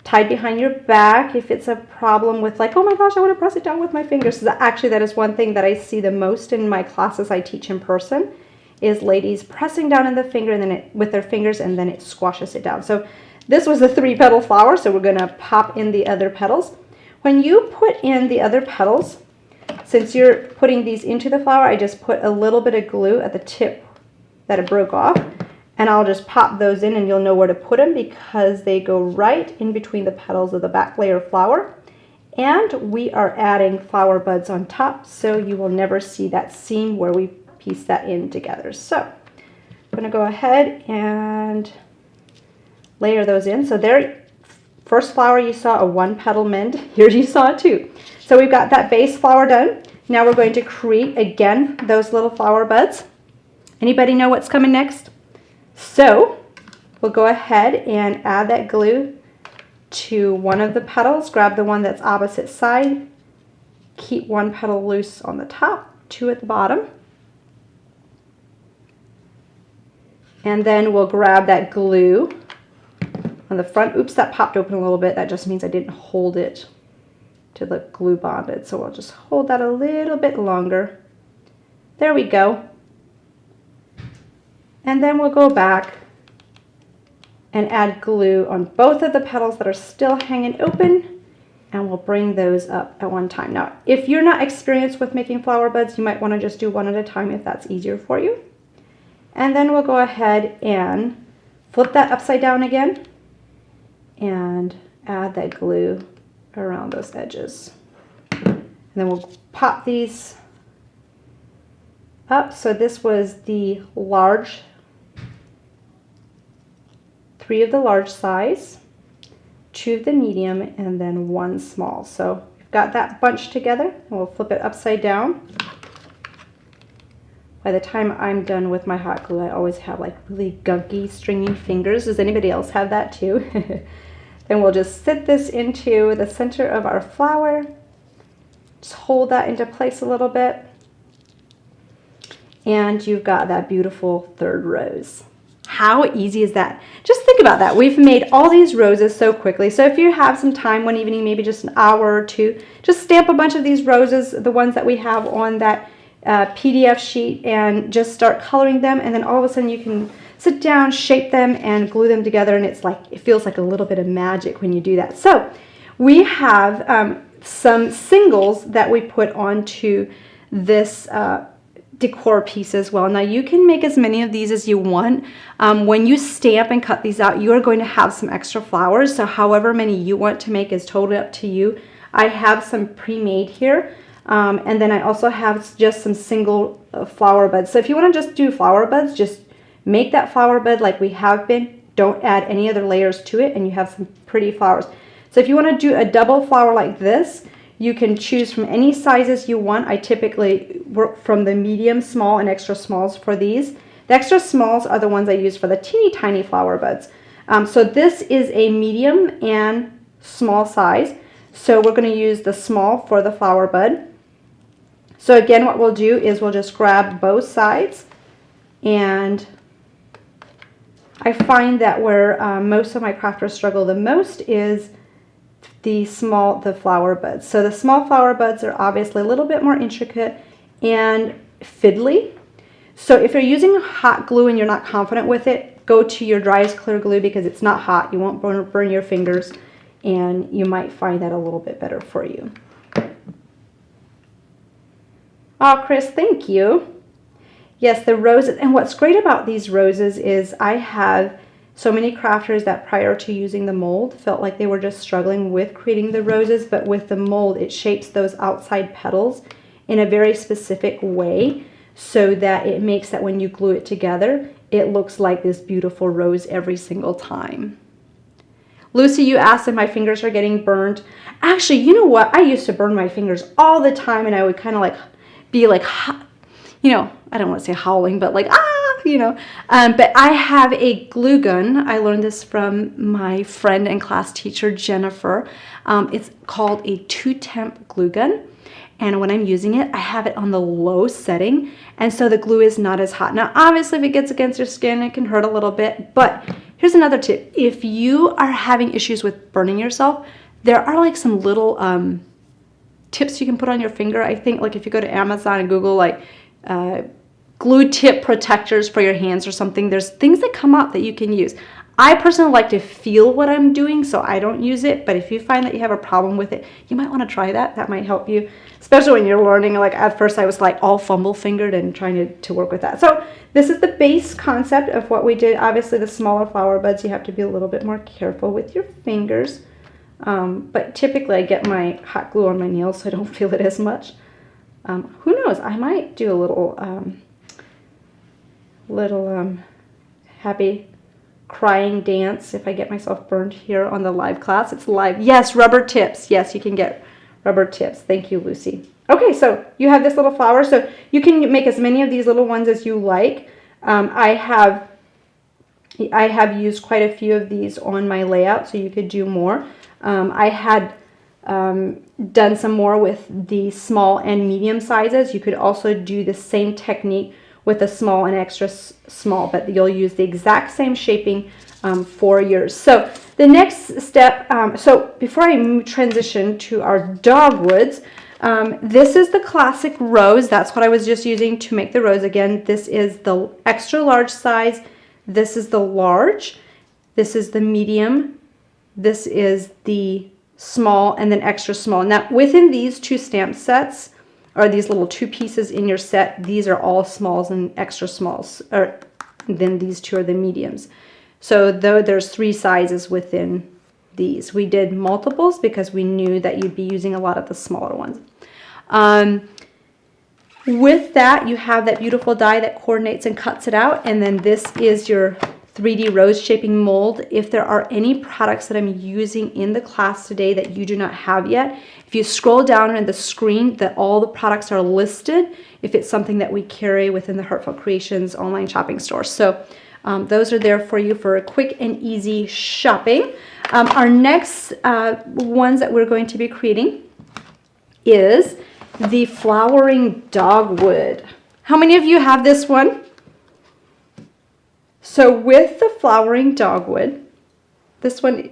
tied behind your back if it's a problem with like, oh my gosh, I want to press it down with my fingers. So actually, that is one thing that I see the most in my classes I teach in person, is ladies pressing down in the finger and then with their fingers, and then it squashes it down. So this was a 3-petal flower, so we're going to pop in the other petals. When you put in the other petals, since you're putting these into the flower, I just put a little bit of glue at the tip that it broke off. And I'll just pop those in, and you'll know where to put them because they go right in between the petals of the back layer of flower. And we are adding flower buds on top, so you will never see that seam where we piece that in together. So I'm going to go ahead and layer those in. So there, first flower you saw a 1-petal mend. Here you saw 2. So we've got that base flower done. Now we're going to create again those little flower buds. Anybody know what's coming next? So we'll go ahead and add that glue to 1 of the petals. Grab the one that's opposite side keep one petal loose on the top, 2 at the bottom. And then we'll grab that glue on the front. Oops, that popped open a little bit. That just means I didn't hold it to the glue bonded. So we'll just hold that a little bit longer. There we go. And then we'll go back and add glue on both of the petals that are still hanging open, and we'll bring those up at one time. Now, if you're not experienced with making flower buds, you might want to just do one at a time if that's easier for you. And then we'll go ahead and flip that upside down again and add that glue around those edges. And then we'll pop these up. So this was the large, 3 of the large size, 2 of the medium, and then 1 small. So we've got that bunched together, and we'll flip it upside down. By the time I'm done with my hot glue, I always have like really gunky, stringy fingers. Does anybody else have that too? Then we'll just sit this into the center of our flower. Just hold that into place a little bit. And you've got that beautiful 3rd rose. How easy is that? Just think about that. We've made all these roses so quickly. So if you have some time one evening, maybe just an hour or 2, just stamp a bunch of these roses, the ones that we have on that PDF sheet, and just start coloring them, and then all of a sudden you can sit down, shape them, and glue them together, and it's like, it feels like a little bit of magic when you do that. So we have some singles that we put onto this decor piece as well. Now you can make as many of these as you want. When you stamp and cut these out, you are going to have some extra flowers, so however many you want to make is totally up to you. I have some pre-made here. And then I also have just some single flower buds. So if you want to just do flower buds, just make that flower bud like we have been. Don't add any other layers to it, and you have some pretty flowers. So if you want to do a double flower like this, you can choose from any sizes you want. I typically work from the medium, small, and extra smalls for these. The extra smalls are the ones I use for the teeny tiny flower buds. So this is a medium and small size. So we're going to use the small for the flower bud. So again, what we'll do is we'll just grab both sides, and I find that where most of my crafters struggle the most is the flower buds. So the small flower buds are obviously a little bit more intricate and fiddly. So if you're using hot glue and you're not confident with it, go to your driest clear glue because it's not hot. You won't burn your fingers, and you might find that a little bit better for you. Oh, Chris, thank you. Yes, the roses, and what's great about these roses is I have so many crafters that prior to using the mold felt like they were just struggling with creating the roses, but with the mold, it shapes those outside petals in a very specific way so that it makes that when you glue it together, it looks like this beautiful rose every single time. Lucy, you asked if my fingers are getting burned. Actually, you know what? I used to burn my fingers all the time, and I would kind of like be like, you know, I don't want to say howling, but like, you know. But I have a glue gun. I learned this from my friend and class teacher, Jennifer. It's called a 2-temp glue gun. And when I'm using it, I have it on the low setting. And so the glue is not as hot. Now, obviously, if it gets against your skin, it can hurt a little bit. But here's another tip. If you are having issues with burning yourself, there are like some little tips you can put on your finger. I think like if you go to Amazon and Google like glue tip protectors for your hands or something, there's things that come up that you can use. I personally like to feel what I'm doing, so I don't use it, but if you find that you have a problem with it, you might want to try that. That might help you, especially when you're learning. Like at first I was like all fumble fingered and trying to work with that. So this is the base concept of what we did. Obviously the smaller flower buds, you have to be a little bit more careful with your fingers. But typically I get my hot glue on my nails so I don't feel it as much. Who knows? I might do a little happy crying dance if I get myself burned here on the live class. It's live. Yes, rubber tips. Yes, you can get rubber tips. Thank you, Lucy. Okay, so you have this little flower. So you can make as many of these little ones as you like. I have used quite a few of these on my layout, so you could do more. I had done some more with the small and medium sizes. You could also do the same technique with a small and extra small, but you'll use the exact same shaping for yours. So the next step, so before I transition to our dogwoods, this is the classic rose. That's what I was just using to make the rose. Again, this is the extra large size. This is the large. This is the medium. This is the small, and then extra small. Now, within these two stamp sets, or these little two pieces in your set, these are all smalls and extra smalls, or then these two are the mediums. So though there's 3 sizes within these, we did multiples because we knew that you'd be using a lot of the smaller ones. With that, you have that beautiful die that coordinates and cuts it out, and then this is your 3D rose shaping mold. If there are any products that I'm using in the class today that you do not have yet, if you scroll down on the screen, that all the products are listed if it's something that we carry within the Heartfelt Creations online shopping store. So those are there for you for a quick and easy shopping. Our next ones that we're going to be creating is the flowering dogwood. How many of you have this one? So with the flowering dogwood, this one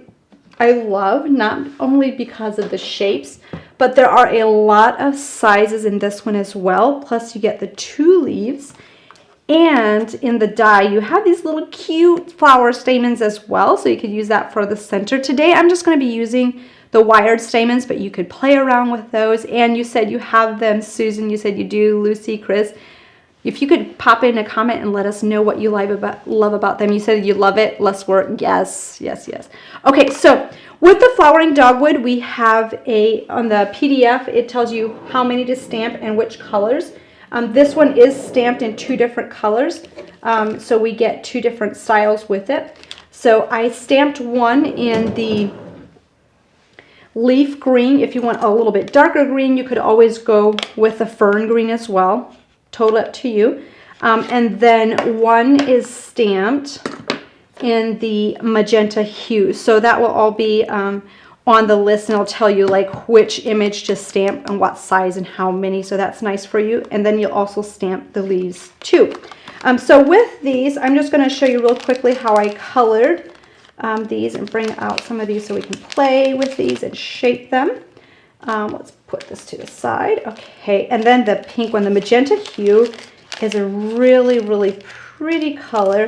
I love, not only because of the shapes, but there are a lot of sizes in this one as well. Plus you get the 2 leaves, and in the die you have these little cute flower stamens as well, so you could use that for the center. Today I'm just going to be using the wired stamens, but you could play around with those. And you said you have them, Susan, you said you do, Lucy, Chris. If you could pop in a comment and let us know what you love about them. You said you love it, less work. Yes, yes, yes. Okay, so with the flowering dogwood, we have on the PDF, it tells you how many to stamp and which colors. This one is stamped in 2 different colors, so we get 2 different styles with it. So I stamped one in the leaf green. If you want a little bit darker green, you could always go with the fern green as well. Total up to you. And then one is stamped in the magenta hue. So that will all be on the list, and it'll tell you like which image to stamp and what size and how many. So that's nice for you. And then you'll also stamp the leaves too. So with these, I'm just going to show you real quickly how I colored these and bring out some of these so we can play with these and shape them. Let's put this to the side. Okay, and then the pink one, the magenta hue, is a really, really pretty color.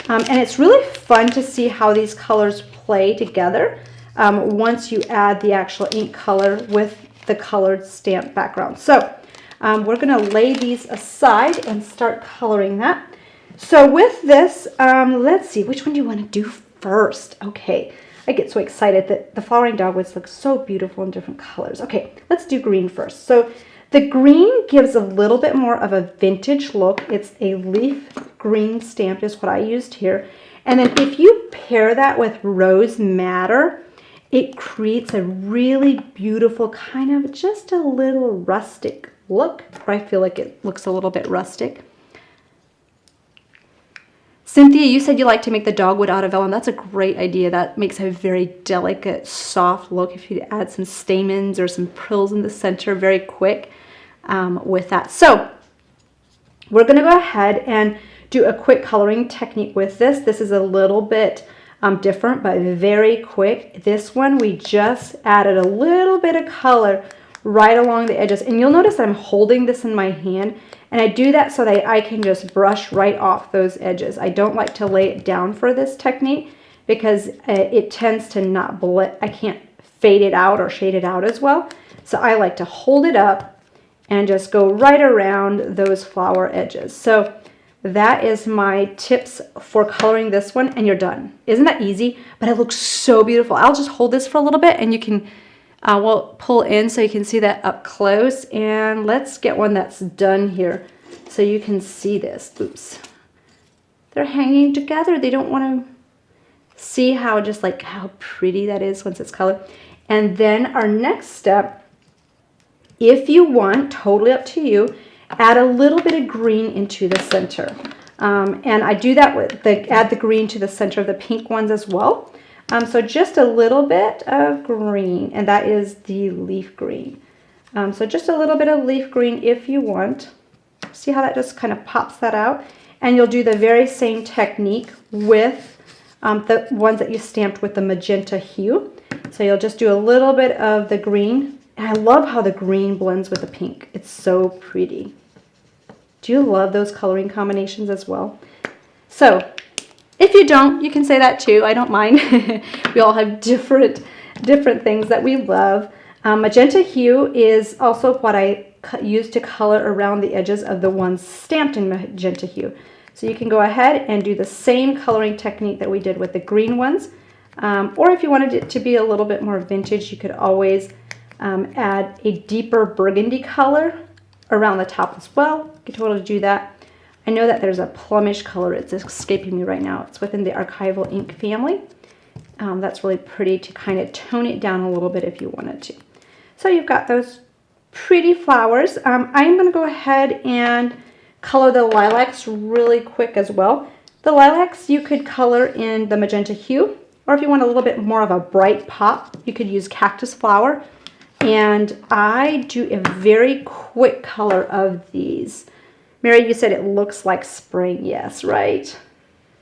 And it's really fun to see how these colors play together once you add the actual ink color with the colored stamp background. So we're going to lay these aside and start coloring that. So with this, let's see, which one do you want to do first? Okay. I get so excited that the flowering dogwoods look so beautiful in different colors. Okay, let's do green first. So the green gives a little bit more of a vintage look. It's a leaf green stamp is what I used here. And then if you pair that with rose madder, it creates a really beautiful kind of just a little rustic look. I feel like it looks a little bit rustic. Cynthia, you said you like to make the dogwood out of vellum. That's a great idea. That makes a very delicate, soft look. If you add some stamens or some prills in the center very quick with that. So we're going to go ahead and do a quick coloring technique with this. This is a little bit different, but very quick. This one, we just added a little bit of color right along the edges. And you'll notice that I'm holding this in my hand. And I do that so that I can just brush right off those edges. I don't like to lay it down for this technique because it tends to not blend. I can't fade it out or shade it out as well. So I like to hold it up and just go right around those flower edges. So that is my tips for coloring this one, and you're done. Isn't that easy? But it looks so beautiful. I'll just hold this for a little bit and you can we'll pull in so you can see that up close, and let's get one that's done here so you can see this. Oops. They're hanging together. They don't want to see how pretty that is once it's colored. And then our next step, if you want, totally up to you, add a little bit of green into the center. And I do that with add the green to the center of the pink ones as well. So just a little bit of green, and that is the leaf green. So just a little bit of leaf green if you want. See how that just kind of pops that out? And you'll do the very same technique with the ones that you stamped with the magenta hue. So you'll just do a little bit of the green. And I love how the green blends with the pink. It's so pretty. Do you love those coloring combinations as well? So if you don't, you can say that too. I don't mind. We all have different things that we love. Magenta hue is also what I use to color around the edges of the ones stamped in magenta hue. So you can go ahead and do the same coloring technique that we did with the green ones. Or if you wanted it to be a little bit more vintage, you could always add a deeper burgundy color around the top as well. You can totally do that. I know that there's a plumish color. It's escaping me right now. It's within the Archival Ink family. That's really pretty to kind of tone it down a little bit if you wanted to. So you've got those pretty flowers. I'm going to go ahead and color the lilacs really quick as well. The lilacs you could color in the magenta hue, or if you want a little bit more of a bright pop, you could use cactus flower. And I do a very quick color of these. Mary, you said it looks like spring. Yes, right?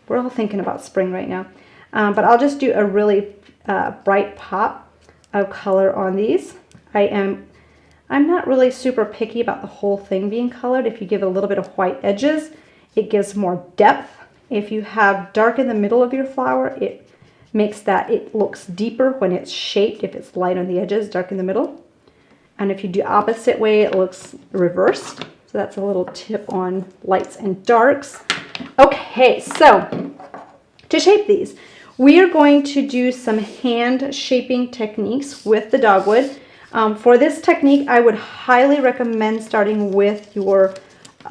We're all thinking about spring right now. But I'll just do a really bright pop of color on these. I'm not really super picky about the whole thing being colored. If you give a little bit of white edges, it gives more depth. If you have dark in the middle of your flower, it makes that it looks deeper when it's shaped. If it's light on the edges, dark in the middle. And if you do opposite way, it looks reversed. So that's a little tip on lights and darks. Okay, so to shape these, we are going to do some hand shaping techniques with the dogwood. For this technique, I would highly recommend starting with your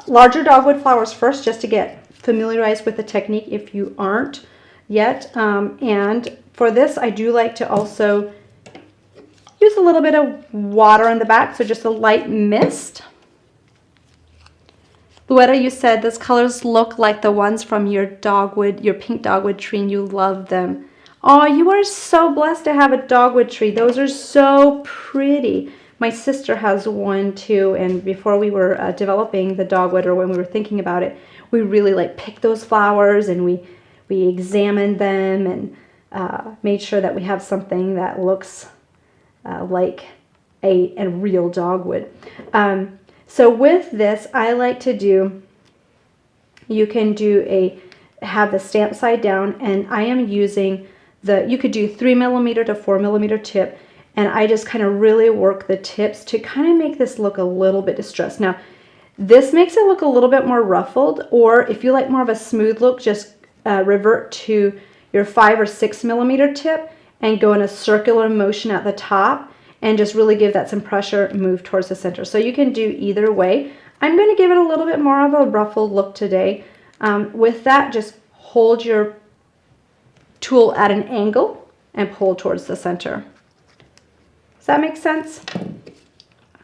larger dogwood flowers first, just to get familiarized with the technique if you aren't yet. And for this, I do like to also use a little bit of water in the back, so just a light mist. Luetta, you said those colors look like the ones from your dogwood, your pink dogwood tree, and you love them. Oh, you are so blessed to have a dogwood tree. Those are so pretty. My sister has one too, and before we were developing the dogwood, or when we were thinking about it, we really picked those flowers and we examined them and made sure that we have something that looks like a real dogwood. So with this, I like to do, you can have the stamp side down, and I am using you could do 3mm to 4mm tip, and I just kind of really work the tips to kind of make this look a little bit distressed. Now, this makes it look a little bit more ruffled, or if you like more of a smooth look, just revert to your 5 or 6mm tip and go in a circular motion at the top and just really give that some pressure and move towards the center. So you can do either way. I'm going to give it a little bit more of a ruffled look today. With that, just hold your tool at an angle and pull towards the center. Does that make sense?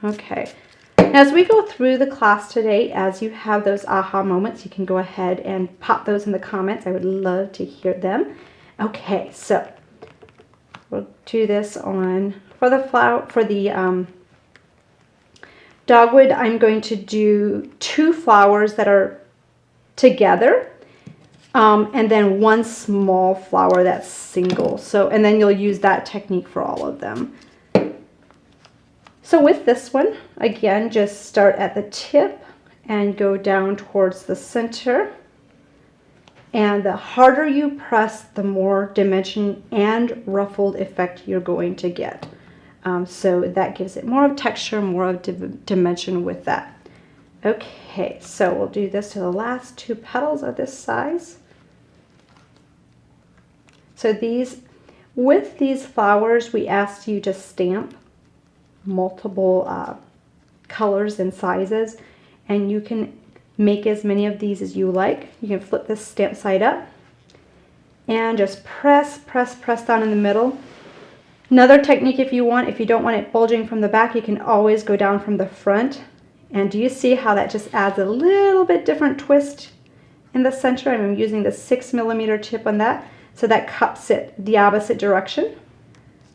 Okay. As we go through the class today, as you have those aha moments, you can go ahead and pop those in the comments. I would love to hear them. Okay, so we'll do this on for the dogwood. I'm going to do 2 flowers that are together. And then 1 small flower that's single. So, and then you'll use that technique for all of them. So with this one, again, just start at the tip and go down towards the center. And the harder you press, the more dimension and ruffled effect you're going to get. So that gives it more of texture, more of dimension with that. Okay, so we'll do this to the last 2 petals of this size. So with these flowers, we asked you to stamp multiple colors and sizes, and you can make as many of these as you like. You can flip this stamp side up and just press down in the middle. Another technique, if you don't want it bulging from the back, you can always go down from the front. And do you see how that just adds a little bit different twist in the center? I'm using the 6mm tip on that. so that cups it the opposite direction.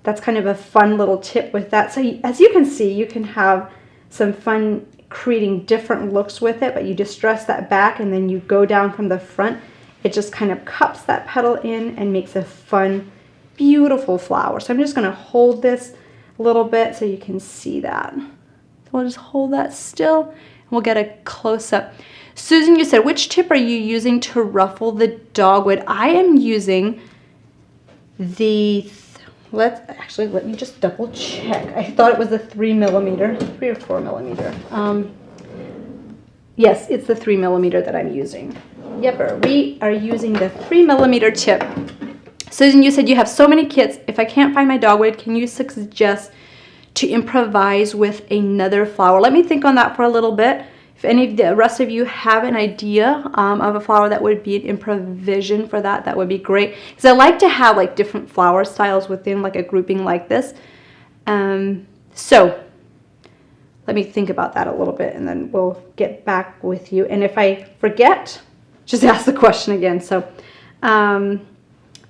That's kind of a fun little tip with that. So as you can see, you can have some fun creating different looks with it, but you distress that back and then you go down from the front. It just kind of cups that petal in and makes a fun, beautiful flower. So I'm just going to hold this a little bit so you can see that. So we'll just hold that still and we'll get a close-up. Susan, you said, which tip are you using to ruffle the dogwood? I am using the, let me just double check. I thought it was the 3mm, 3 or 4mm. Yes, it's the 3mm that I'm using. Yep, we are using the 3mm tip. Susan, you said you have so many kits. If I can't find my dogwood, can you suggest to improvise with another flower? Let me think on that for a little bit. If any of the rest of you have an idea of a flower that would be an improvisation for that, that would be great. Because I like to have like different flower styles within like a grouping like this. So let me think about that a little bit and then we'll get back with you. And if I forget, just ask the question again. So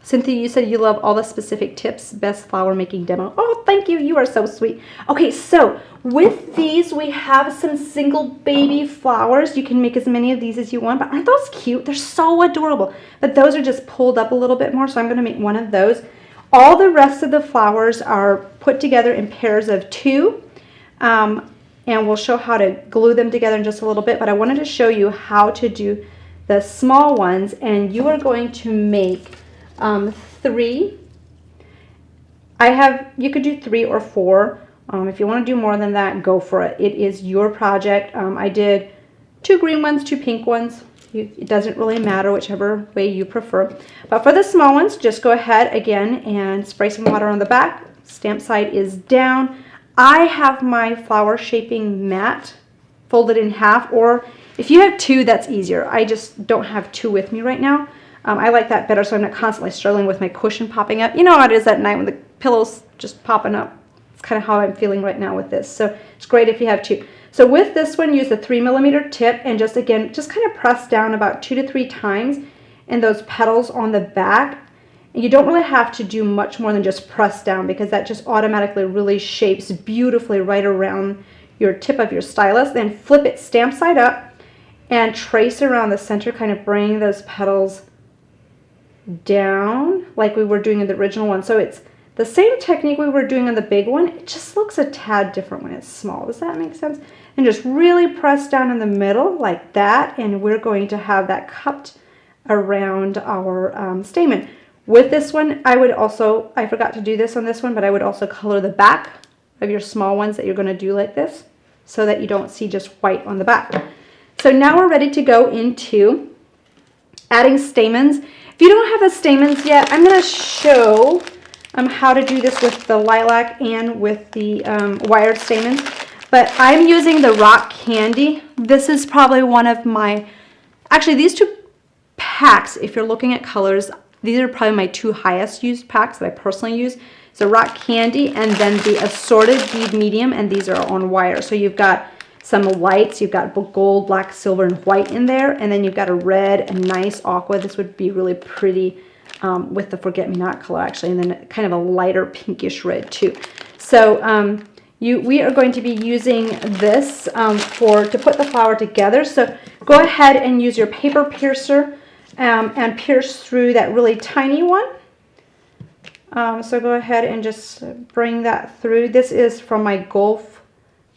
Cynthia, you said you love all the specific tips, best flower making demo. Oh, thank you. You are so sweet. Okay, so with these, we have some single baby flowers. You can make as many of these as you want, but aren't those cute? They're so adorable. But those are just pulled up a little bit more, so I'm going to make one of those. All the rest of the flowers are put together in pairs of 2, and we'll show how to glue them together in just a little bit, but I wanted to show you how to do the small ones, and you are going to make 3. You could do 3 or 4. If you want to do more than that, go for it. It is your project. I did 2 green ones, 2 pink ones. It doesn't really matter, whichever way you prefer. But for the small ones, just go ahead again and spray some water on the back. Stamp side is down. I have my flower shaping mat folded in half, or if you have 2, that's easier. I just don't have 2 with me right now. I like that better, so I'm not constantly struggling with my cushion popping up. You know how it is at night when the pillow's just popping up. It's kind of how I'm feeling right now with this. So it's great if you have 2. So with this one, use the 3mm tip and just kind of press down about 2 to 3 times in those petals on the back. And you don't really have to do much more than just press down, because that just automatically really shapes beautifully right around your tip of your stylus. Then flip it stamp side up and trace around the center, kind of bring those petals down like we were doing in the original one. So it's the same technique we were doing on the big one. It just looks a tad different when it's small. Does that make sense? And just really press down in the middle like that, and we're going to have that cupped around our stamen. With this one, I forgot to do this on this one, but I would also color the back of your small ones that you're going to do like this, so that you don't see just white on the back. So now we're ready to go into adding stamens. If you don't have the stamens yet, I'm going to show how to do this with the lilac and with the wired stamens. But I'm using the rock candy. This is probably one of my, actually these 2 packs, if you're looking at colors, these are probably my 2 highest used packs that I personally use. So rock candy and then the assorted bead medium, and these are on wire. So you've got some lights, you've got gold, black, silver, and white in there, and then you've got a red, a nice aqua. This would be really pretty with the forget-me-not color actually, and then kind of a lighter pinkish red too. So we are going to be using this to put the flower together. So go ahead and use your paper piercer and pierce through that really tiny one. So go ahead and just bring that through. This is from my Golf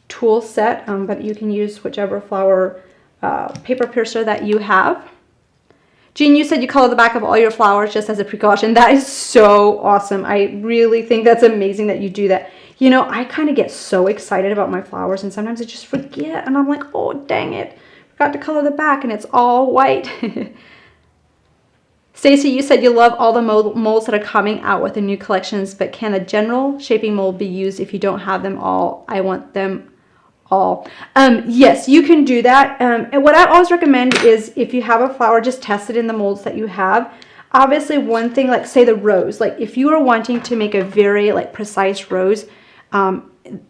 tool set, but you can use whichever flower paper piercer that you have. Jean, you said you color the back of all your flowers just as a precaution. That is so awesome. I really think that's amazing that you do that. You know, I kind of get so excited about my flowers, and sometimes I just forget, and I'm like, oh, dang it. Forgot to color the back, and it's all white. Stacy, you said you love all the molds that are coming out with the new collections, but can the general shaping mold be used if you don't have them all? I want them all. Yes, you can do that. And what I always recommend is if you have a flower, just test it in the molds that you have. Obviously, one thing, like say the rose, like if you are wanting to make a very like precise rose,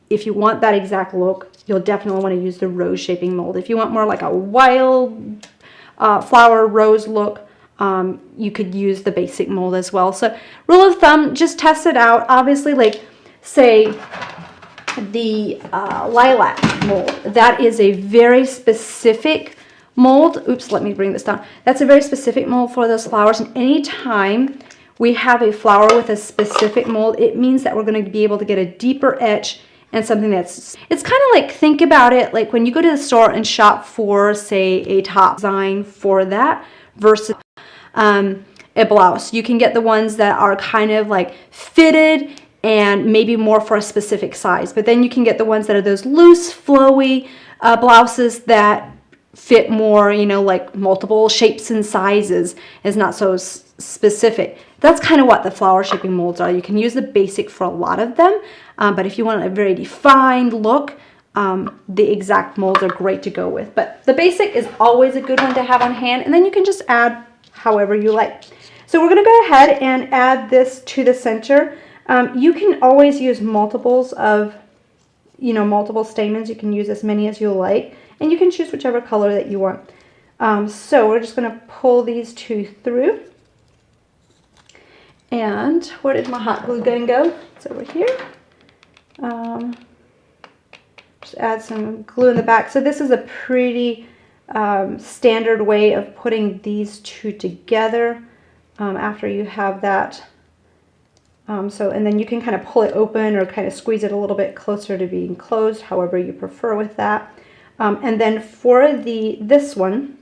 if you want that exact look, you'll definitely want to use the rose shaping mold. If you want more like a wild flower rose look, you could use the basic mold as well. So rule of thumb, just test it out. Obviously, like say the lilac mold, that is a very specific mold. Oops, let me bring this down. That's a very specific mold for those flowers, and anytime we have a flower with a specific mold, it means that we're going to be able to get a deeper etch and something that's, it's kind of like, think about it like when you go to the store and shop for, say, a top design for that versus a blouse. You can get the ones that are kind of like fitted and maybe more for a specific size, but then you can get the ones that are those loose, flowy blouses that fit more, you know, like multiple shapes and sizes. Is not so specific. That's kind of what the flower shaping molds are. You can use the basic for a lot of them, but if you want a very defined look, the exact molds are great to go with. But the basic is always a good one to have on hand, and then you can just add however you like. So we're going to go ahead and add this to the center. You can always use multiples of, you know, multiple stamens. You can use as many as you like, and you can choose whichever color that you want. So we're just going to pull these two through. And where did my hot glue gun go? It's over here. Just add some glue in the back. So this is a pretty standard way of putting these two together after you have that. And then you can kind of pull it open or kind of squeeze it a little bit closer to being closed, however you prefer with that. And then for this one,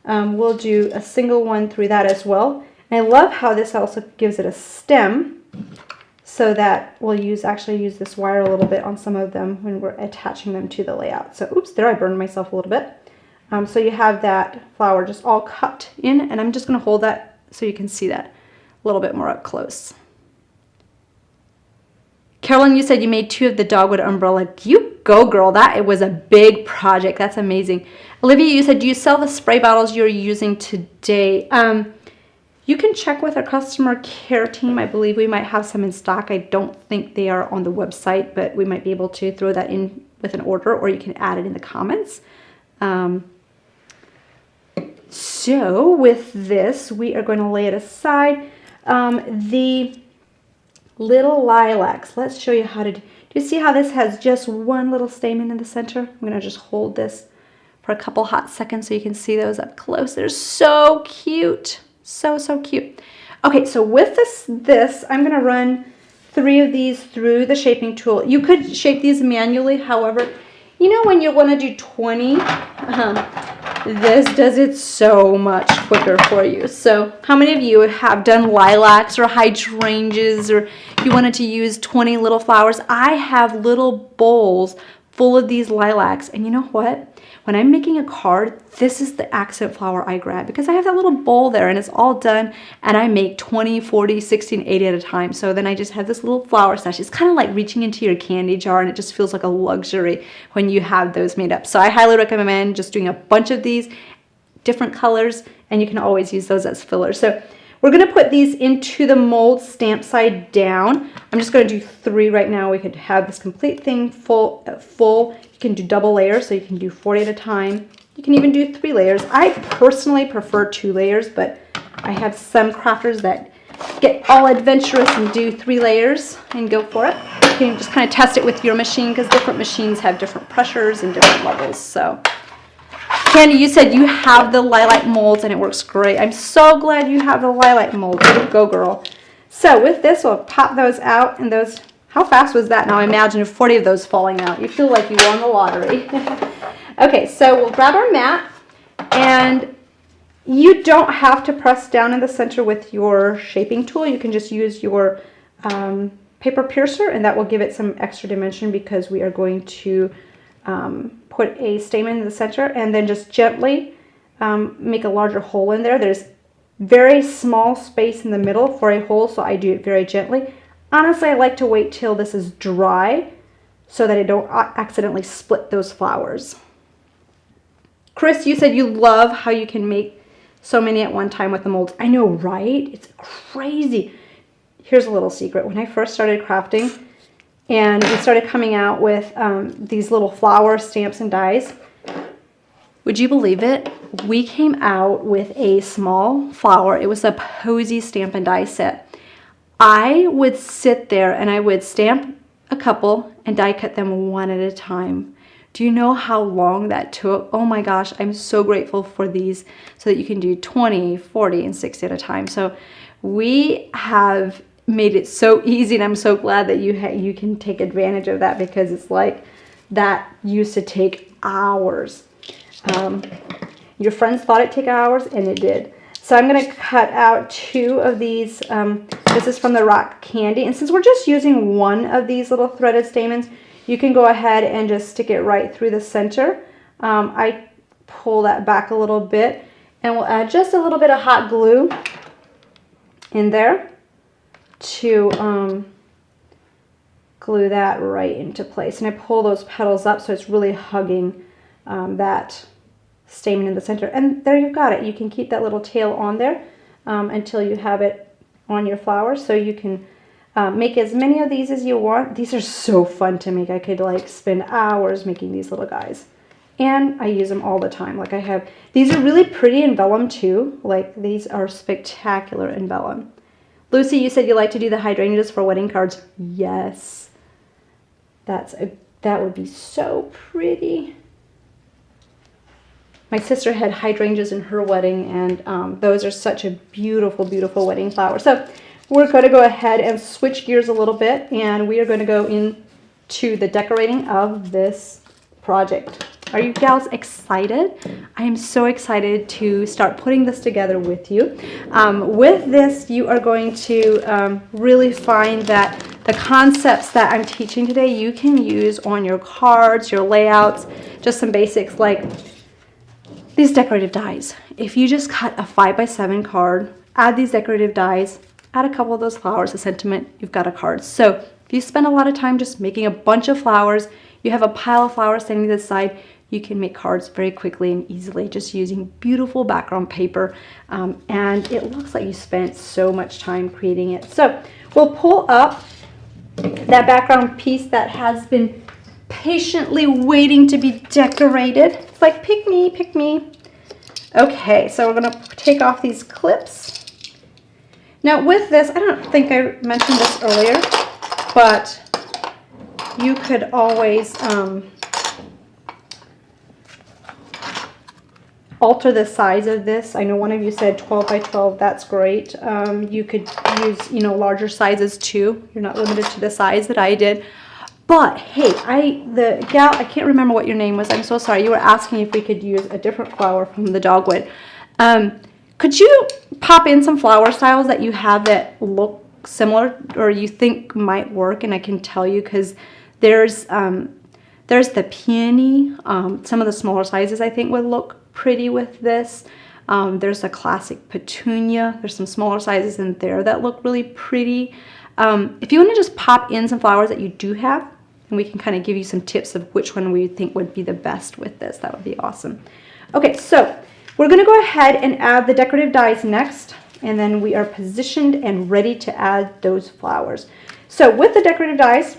we'll do a single one through that as well. And I love how this also gives it a stem, so that we'll actually use this wire a little bit on some of them when we're attaching them to the layout. So oops, there I burned myself a little bit. So you have that flower just all cut in, and I'm just going to hold that so you can see that a little bit more up close. Carolyn, you said you made 2 of the dogwood umbrella. You go, girl. It was a big project. That's amazing. Olivia, you said, do you sell the spray bottles you're using today? You can check with our customer care team. I believe we might have some in stock. I don't think they are on the website, but we might be able to throw that in with an order, or you can add it in the comments. So with this, we are going to lay it aside. The little lilacs, let's show you how to do you see how this has just one little stamen in the center? I'm going to just hold this for a couple hot seconds so you can see those up close. They're so cute. So cute. Okay, so with this, I'm going to run 3 of these through the shaping tool. You could shape these manually. However, you know when you want to do 20, this does it so much quicker for you. So how many of you have done lilacs or hydrangeas, or you wanted to use 20 little flowers? I have little bowls full of these lilacs, and you know what? When I'm making a card, this is the accent flower I grab, because I have that little bowl there and it's all done, and I make 20, 40, 60, and 80 at a time. So then I just have this little flower stash. It's kind of like reaching into your candy jar, and it just feels like a luxury when you have those made up. So I highly recommend just doing a bunch of these different colors, and you can always use those as fillers. So we're going to put these into the mold stamp side down. I'm just going to do 3 right now. We could have this complete thing full. You can do double layers, so you can do 40 at a time. You can even do 3 layers. I personally prefer 2 layers, but I have some crafters that get all adventurous and do 3 layers and go for it. You can just kind of test it with your machine, because different machines have different pressures and different levels. So Candy, you said you have the lilac molds and it works great. I'm so glad you have the lilac molds. Go, girl. So with this, we'll pop those out, and those, how fast was that? Now imagine 40 of those falling out. You feel like you won the lottery. Okay, so we'll grab our mat, and you don't have to press down in the center with your shaping tool. You can just use your paper piercer, and that will give it some extra dimension, because we are going to put a stamen in the center, and then just gently make a larger hole in there. There's very small space in the middle for a hole, so I do it very gently. Honestly, I like to wait till this is dry so that I don't accidentally split those flowers. Chris, you said you love how you can make so many at one time with the molds. I know, right? It's crazy. Here's a little secret. When I first started crafting, and we started coming out with these little flower stamps and dies, would you believe it? we came out with a small flower. It was a Posy stamp and die set. I would sit there and I would stamp a couple and die cut them one at a time. Do you know how long that took? Oh my gosh, I'm so grateful for these so that you can do 20, 40, and 60 at a time. So we have made it so easy, and I'm so glad that you can take advantage of that, because it's like that used to take hours. Your friends thought it'd take hours, and it did. So I'm going to cut out 2 of these. This is from the Rock Candy, and since we're just using one of these little threaded stamens, you can go ahead and just stick it right through the center. I pull that back a little bit, and we'll add just a little bit of hot glue in there to glue that right into place. And I pull those petals up so it's really hugging that stamen in the center. And there you've got it. You can keep that little tail on there until you have it on your flower. So you can make as many of these as you want. These are so fun to make. I could like spend hours making these little guys. And I use them all the time. Like I have, these are really pretty in vellum too. Like these are spectacular in vellum. Lucy, you said you like to do the hydrangeas for wedding cards. Yes. That would be so pretty. My sister had hydrangeas in her wedding, and those are such a beautiful, beautiful wedding flower. So we're going to go ahead and switch gears a little bit, and we are going to go into the decorating of this project. Are you gals excited? I am so excited to start putting this together with you. With this, you are going to really find that the concepts that I'm teaching today, you can use on your cards, your layouts, just some basics like these decorative dies. If you just cut a 5x7 card, add these decorative dies, add a couple of those flowers, a sentiment, you've got a card. So if you spend a lot of time just making a bunch of flowers, you have a pile of flowers standing to the side, you can make cards very quickly and easily just using beautiful background paper. And it looks like you spent so much time creating it. So we'll pull up that background piece that has been patiently waiting to be decorated. It's like, pick me, pick me. Okay, so we're gonna take off these clips. Now with this, I don't think I mentioned this earlier, but you could always alter the size of this. I know one of you said 12 by 12, that's great. You could use, you know, larger sizes too. You're not limited to the size that I did. But hey, the gal, I can't remember what your name was. I'm so sorry. You were asking if we could use a different flower from the dogwood. Could you pop in some flower styles that you have that look similar or you think might work? And I can tell you, because there's the peony. Some of the smaller sizes I think would look pretty with this. There's a classic petunia. There's some smaller sizes in there that look really pretty. If you want to just pop in some flowers that you do have, and we can kind of give you some tips of which one we think would be the best with this, that would be awesome. Okay, so we're going to go ahead and add the decorative dies next, and then we are positioned and ready to add those flowers. So with the decorative dies,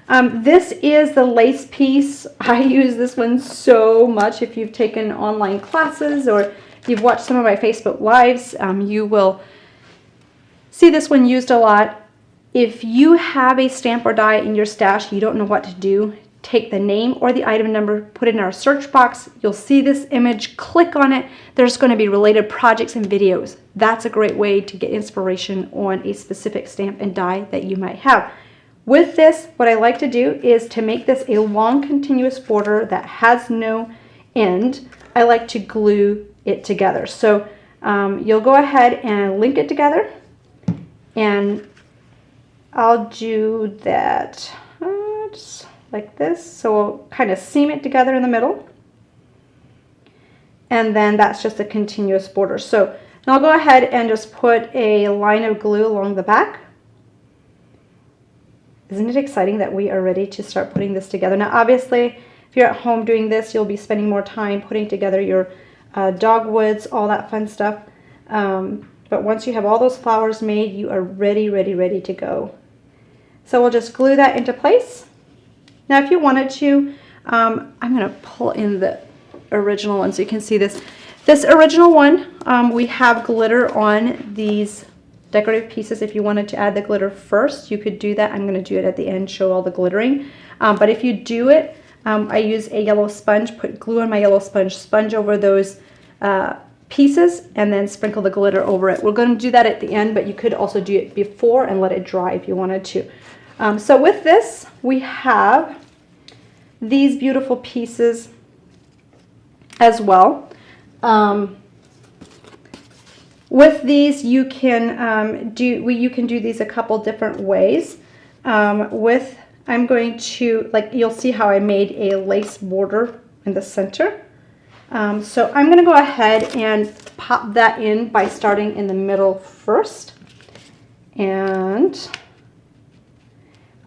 this is the lace piece. I use this one so much. If you've taken online classes or you've watched some of my Facebook Lives, you will see this one used a lot. If you have a stamp or die in your stash, you don't know what to do, take the name or the item number, put it in our search box. You'll see this image, click on it. There's going to be related projects and videos. That's a great way to get inspiration on a specific stamp and die that you might have. With this, what I like to do is to make this a long continuous border that has no end. I like to glue it together. So you'll go ahead and link it together, and I'll do that just like this. So we'll kind of seam it together in the middle, and then that's just a continuous border. So I'll go ahead and just put a line of glue along the back. Isn't it exciting that we are ready to start putting this together? Now obviously, if you're at home doing this, you'll be spending more time putting together your dogwoods, all that fun stuff. But once you have all those flowers made, you are ready, ready, ready to go. So we'll just glue that into place. Now if you wanted to, I'm going to pull in the original one so you can see this. This original one, we have glitter on these decorative pieces. If you wanted to add the glitter first, you could do that. I'm going to do it at the end, show all the glittering. But if you do it, I use a yellow sponge, put glue on my yellow sponge over those pieces, and then sprinkle the glitter over it. We're going to do that at the end, but you could also do it before and let it dry if you wanted to. So with this, we have these beautiful pieces as well. With these, you can do these a couple different ways. I'm going to, like, you'll see how I made a lace border in the center. So I'm going to go ahead and pop that in by starting in the middle first. And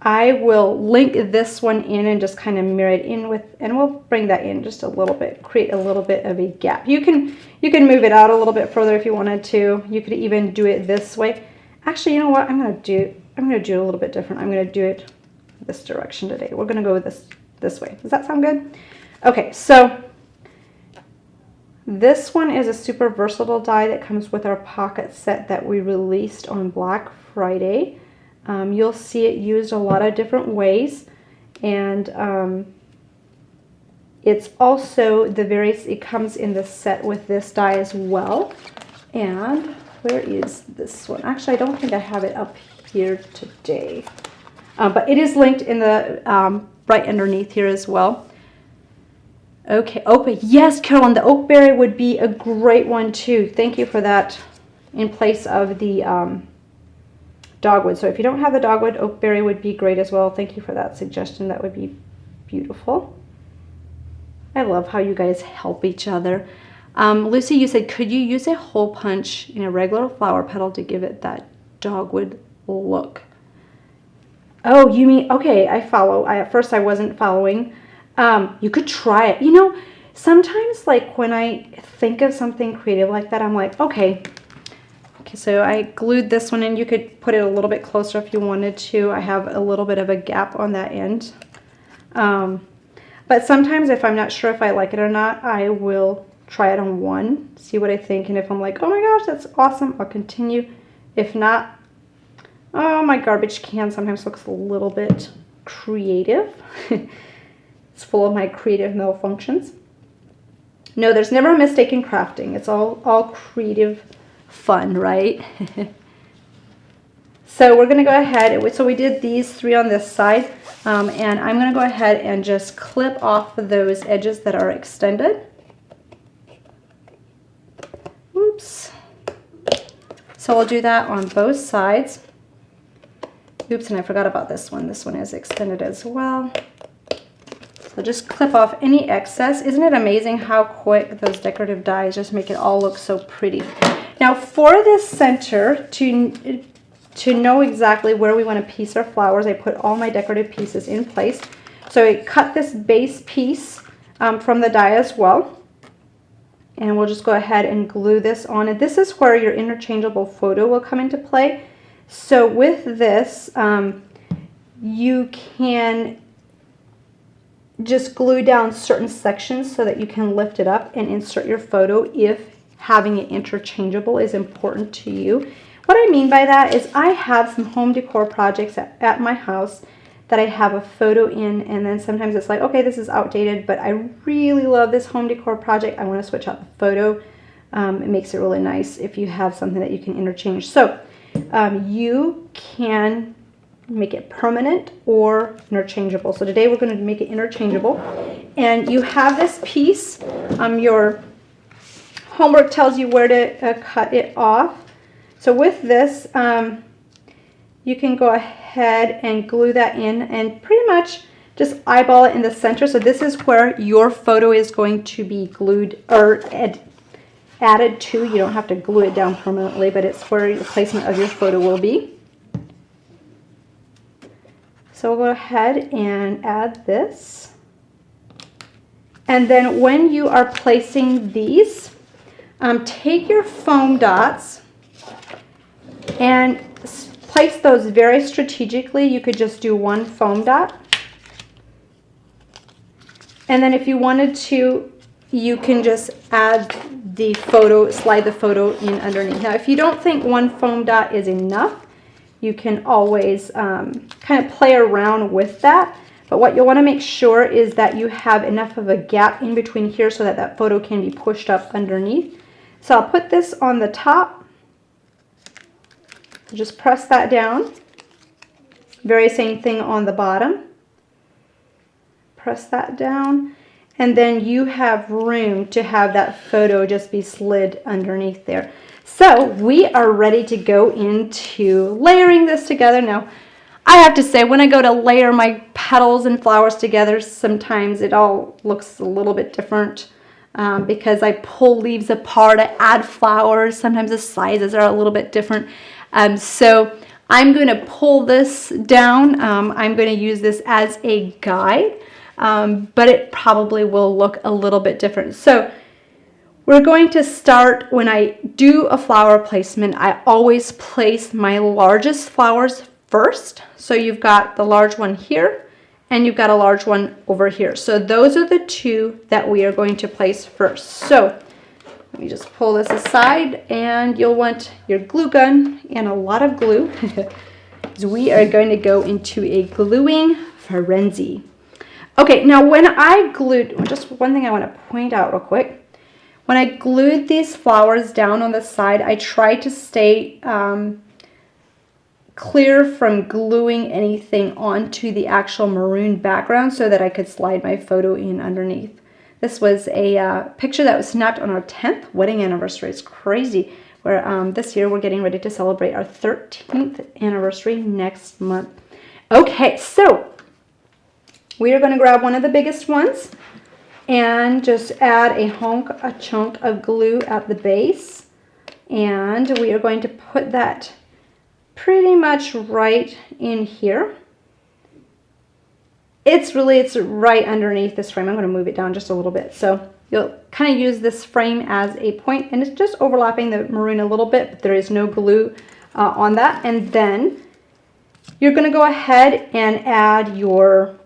I will link this one in and just kind of mirror it in with, and we'll bring that in just a little bit, create a little bit of a gap. You can move it out a little bit further if you wanted to. You could even do it this way. Actually, you know what? I'm going to do it a little bit different. I'm going to do it this direction today. We're going to go this way. Does that sound good? Okay, so this one is a super versatile die that comes with our pocket set that we released on Black Friday. You'll see it used a lot of different ways, and it's also it comes in the set with this die as well. And where is this one? Actually, I don't think I have it up here today, but it is linked in the right underneath here as well. Okay, yes, Carolyn, the oakberry would be a great one too. Thank you for that, in place of the dogwood. So if you don't have the dogwood, oakberry would be great as well. Thank you for that suggestion. That would be beautiful. I love how you guys help each other. Lucy, you said, could you use a hole punch in a regular flower petal to give it that dogwood look? Oh, you mean, okay, I follow. At first I wasn't following. You could try it. You know, sometimes, like, when I think of something creative like that, I'm like, okay, so I glued this one in. You could put it a little bit closer if you wanted to. I have a little bit of a gap on that end. But sometimes if I'm not sure if I like it or not, I will try it on one, see what I think. And if I'm like, oh my gosh, that's awesome, I'll continue. If not, oh, my garbage can sometimes looks a little bit creative. It's full of my creative malfunctions. No, there's never a mistake in crafting. It's all creative fun, right? So we're going to go ahead. So we did these three on this side, and I'm going to go ahead and just clip off those edges that are extended. Oops. So we'll do that on both sides. Oops, and I forgot about this one. This one is extended as well. So just clip off any excess. Isn't it amazing how quick those decorative dies just make it all look so pretty? Now for this center, to know exactly where we want to piece our flowers, I put all my decorative pieces in place. So I cut this base piece from the die as well. And we'll just go ahead and glue this on. And this is where your interchangeable photo will come into play. So with this, you can just glue down certain sections so that you can lift it up and insert your photo if having it interchangeable is important to you. What I mean by that is I have some home decor projects at my house that I have a photo in, and then sometimes it's like, okay, this is outdated, but I really love this home decor project. I want to switch out the photo. It makes it really nice if you have something that you can interchange. So you can make it permanent or interchangeable. So today we're going to make it interchangeable. And you have this piece. Your homework tells you where to cut it off. So with this, you can go ahead and glue that in and pretty much just eyeball it in the center. So this is where your photo is going to be glued or added to. You don't have to glue it down permanently, but it's where the placement of your photo will be. So we'll go ahead and add this. And then when you are placing these, take your foam dots and place those very strategically. You could just do one foam dot. And then if you wanted to, you can just add the photo, slide the photo in underneath. Now, if you don't think one foam dot is enough, you can always kind of play around with that. But what you'll want to make sure is that you have enough of a gap in between here so that that photo can be pushed up underneath. So I'll put this on the top. Just press that down. Very same thing on the bottom. Press that down. And then you have room to have that photo just be slid underneath there. So we are ready to go into layering this together. Now, I have to say, when I go to layer my petals and flowers together, sometimes it all looks a little bit different because I pull leaves apart, I add flowers. Sometimes the sizes are a little bit different. So I'm going to pull this down. I'm going to use this as a guide. But it probably will look a little bit different. So we're going to start, when I do a flower placement, I always place my largest flowers first. So you've got the large one here and you've got a large one over here. So those are the two that we are going to place first. So let me just pull this aside, and you'll want your glue gun and a lot of glue. So we are going to go into a gluing frenzy. Okay, now when I glued, just one thing I want to point out real quick. When I glued these flowers down on the side, I tried to stay clear from gluing anything onto the actual maroon background so that I could slide my photo in underneath. This was a picture that was snapped on our 10th wedding anniversary. It's crazy. This year we're getting ready to celebrate our 13th anniversary next month. Okay, so we are going to grab one of the biggest ones and just add a chunk of glue at the base. And we are going to put that pretty much right in here. It's right underneath this frame. I'm going to move it down just a little bit. So you'll kind of use this frame as a point, and it's just overlapping the maroon a little bit, but there is no glue on that. And then you're going to go ahead and add your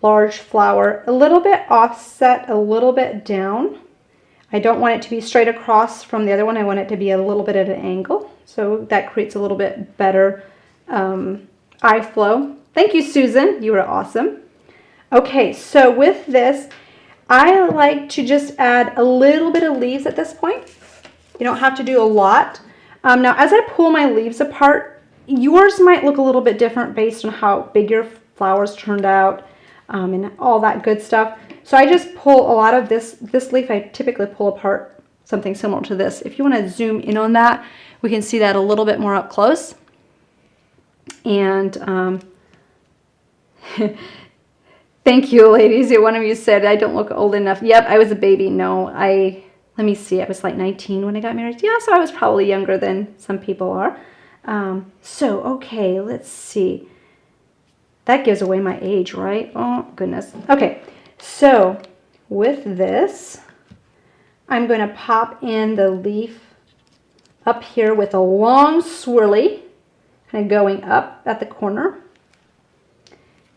large flower, a little bit offset, a little bit down. I don't want it to be straight across from the other one. I want it to be a little bit at an angle. So that creates a little bit better eye flow. Thank you, Susan. You were awesome. Okay, so with this, I like to just add a little bit of leaves at this point. You don't have to do a lot. Now, as I pull my leaves apart, yours might look a little bit different based on how big your flowers turned out. And all that good stuff. So I just pull a lot of this leaf. I typically pull apart something similar to this. If you want to zoom in on that, we can see that a little bit more up close. And thank you, ladies. One of you said I don't look old enough. Yep, I was a baby. No, let me see. I was like 19 when I got married. Yeah, so I was probably younger than some people are. So, okay, let's see. That gives away my age, right? Oh, goodness. Okay, so with this, I'm going to pop in the leaf up here with a long swirly, kind of going up at the corner.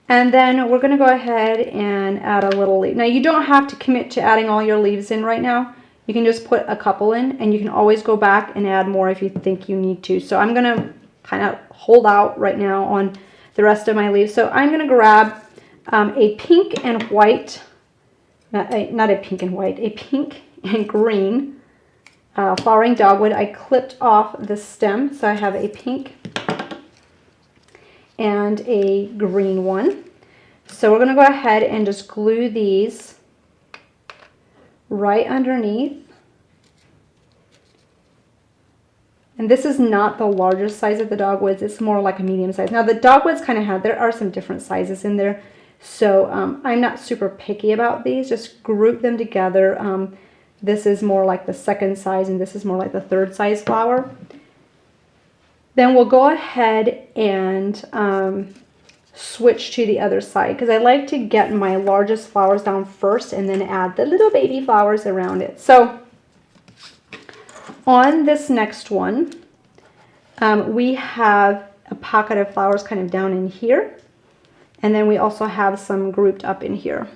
And then we're going to go ahead and add a little leaf. Now, you don't have to commit to adding all your leaves in right now. You can just put a couple in, and you can always go back and add more if you think you need to. So I'm going to kind of hold out right now on the rest of my leaves. So I'm going to grab a pink and white, not a pink and white, a pink and green flowering dogwood. I clipped off the stem, so I have a pink and a green one. So we're going to go ahead and just glue these right underneath. And this is not the largest size of the dogwoods. It's more like a medium size. Now the dogwoods kind of have, there are some different sizes in there. So I'm not super picky about these. Just group them together. This is more like the second size and this is more like the third size flower. Then we'll go ahead and switch to the other side because I like to get my largest flowers down first and then add the little baby flowers around it. So on this next one, we have a pocket of flowers kind of down in here. And then we also have some grouped up in here.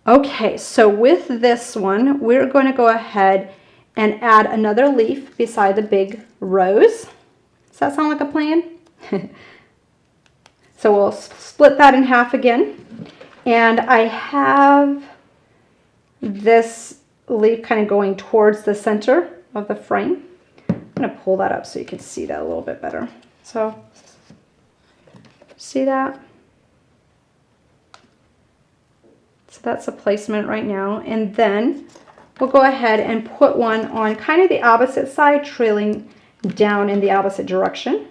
Okay, so with this one, we're going to go ahead and add another leaf beside the big rose. Does that sound like a plan? So we'll split that in half again. And I have this leaf kind of going towards the center of the frame. I'm going to pull that up so you can see that a little bit better. So, see that? So that's the placement right now. And then we'll go ahead and put one on kind of the opposite side, trailing down in the opposite direction.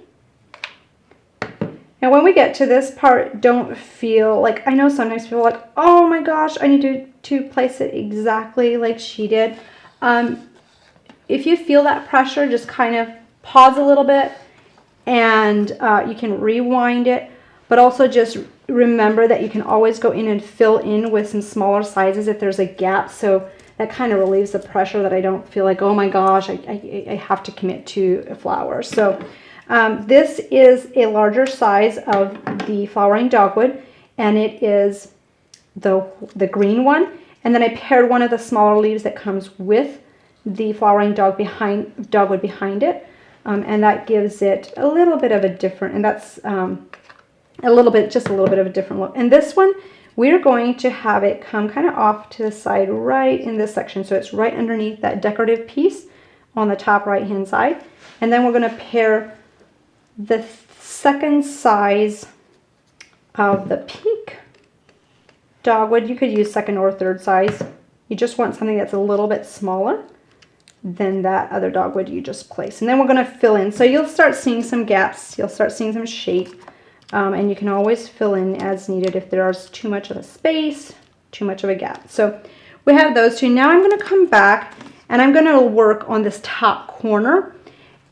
And when we get to this part, don't feel like, I know sometimes people are like, oh my gosh, I need to place it exactly like she did. If you feel that pressure, just kind of pause a little bit, and you can rewind it, but also just remember that you can always go in and fill in with some smaller sizes if there's a gap. So that kind of relieves the pressure, that I don't feel like, oh my gosh, I have to commit to a flower. So this is a larger size of the flowering dogwood, and it is the green one. And then I paired one of the smaller leaves that comes with the flowering dogwood behind it, and that gives it a little bit of a different, and that's just a little bit of a different look. And this one, we're going to have it come kind of off to the side right in this section, so it's right underneath that decorative piece on the top right hand side. And then we're going to pair the second size of the pink dogwood. You could use second or third size. You just want something that's a little bit smaller than that other dogwood you just placed. And then we're going to fill in. So you'll start seeing some gaps. You'll start seeing some shape. And you can always fill in as needed if there's too much of a space, too much of a gap. So we have those two. Now I'm going to come back and I'm going to work on this top corner.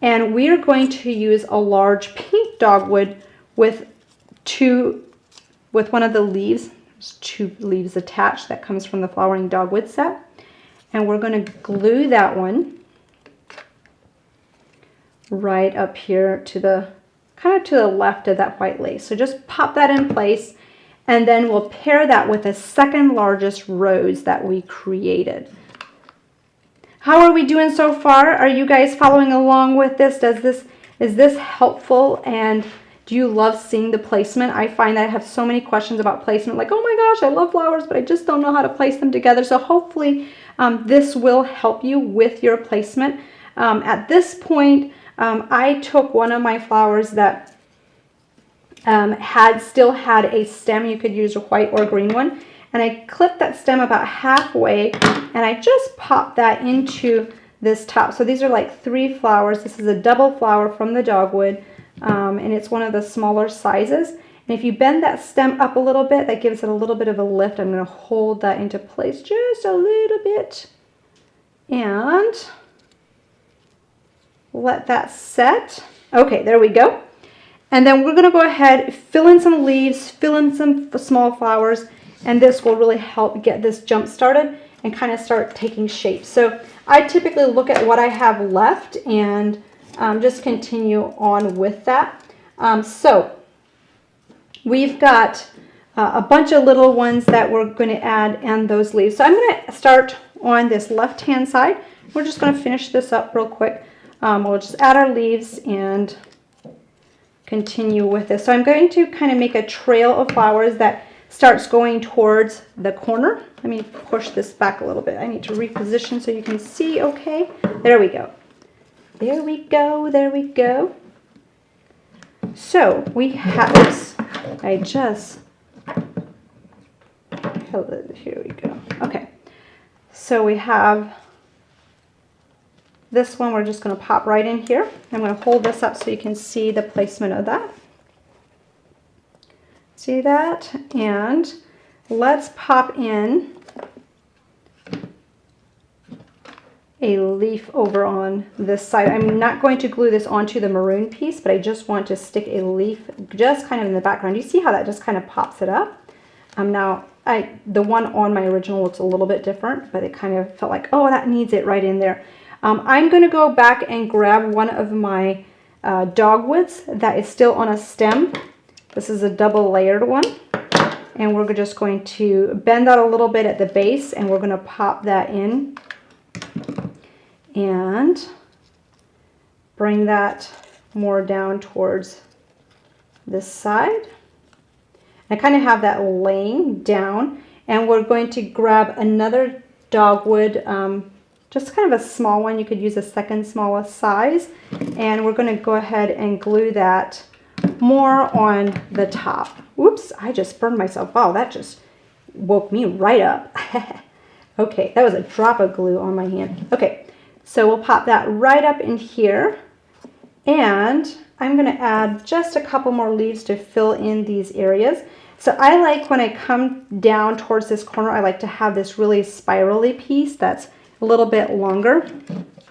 And we are going to use a large pink dogwood with one of the leaves. There's 2 leaves attached that comes from the flowering dogwood set. And we're going to glue that one right up here to the kind of to the left of that white lace. So just pop that in place, and then we'll pair that with the second largest rose that we created. How are we doing so far? Are you guys following along with this? Is this helpful? And do you love seeing the placement? I find that I have so many questions about placement, like, oh my gosh, I love flowers, but I just don't know how to place them together. So hopefully this will help you with your placement. At this point, I took one of my flowers that still had a stem. You could use a white or green one. And I clipped that stem about halfway, and I just popped that into this top. So these are like 3 flowers. This is a double flower from the dogwood, and it's one of the smaller sizes. And if you bend that stem up a little bit, that gives it a little bit of a lift. I'm going to hold that into place just a little bit and let that set. Okay, there we go. And then we're going to go ahead, fill in some leaves, fill in some small flowers, and this will really help get this jump started and kind of start taking shape. So I typically look at what I have left and just continue on with that. So we've got a bunch of little ones that we're going to add and those leaves. So I'm going to start on this left hand side. We're just going to finish this up real quick. We'll just add our leaves and continue with this. So I'm going to kind of make a trail of flowers that starts going towards the corner. Let me push this back a little bit. I need to reposition so you can see. Okay, there we go. There we go. There we go. So we have this. Here we go. Okay, so we have this one. We're just going to pop right in here. I'm going to hold this up so you can see the placement of that. See that? And let's pop in a leaf over on this side. I'm not going to glue this onto the maroon piece, but I just want to stick a leaf just kind of in the background. You see how that just kind of pops it up? Now, the one on my original looks a little bit different, but it kind of felt like, oh, that needs it right in there. I'm going to go back and grab one of my dogwoods that is still on a stem. This is a double layered one. And we're just going to bend that a little bit at the base, and we're going to pop that in and bring that more down towards this side. I kind of have that laying down, and we're going to grab another dogwood, just kind of a small one. You could use a second smallest size, and we're going to go ahead and glue that more on the top. Whoops, I just burned myself. Wow, that just woke me right up. Okay, that was a drop of glue on my hand. Okay, so we'll pop that right up in here, and I'm going to add just a couple more leaves to fill in these areas. So I like, when I come down towards this corner, I like to have this really spirally piece that's a little bit longer.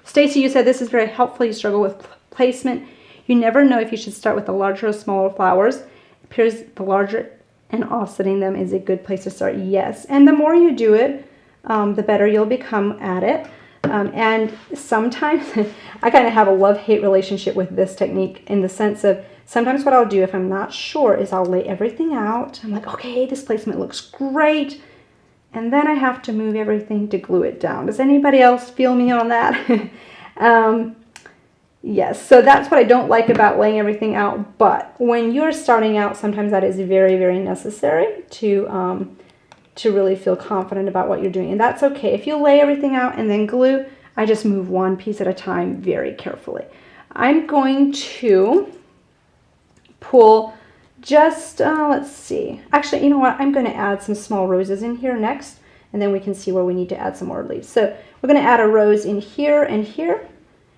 Stacy, you said this is very helpful. You struggle with placement. You never know if you should start with the larger or smaller flowers. It appears the larger and offsetting them is a good place to start. Yes, and the more you do it, the better you'll become at it. And sometimes I kind of have a love-hate relationship with this technique, in the sense of sometimes what I'll do if I'm not sure is I'll lay everything out. I'm like, okay, this placement looks great. And then I have to move everything to glue it down. Does anybody else feel me on that? Yes, so that's what I don't like about laying everything out. But when you're starting out, sometimes that is very, very necessary to really feel confident about what you're doing. And that's okay. If you lay everything out and then glue, I just move one piece at a time very carefully. I'm going to pull just, let's see. Actually, you know what? I'm going to add some small roses in here next, and then we can see where we need to add some more leaves. So we're going to add a rose in here and here.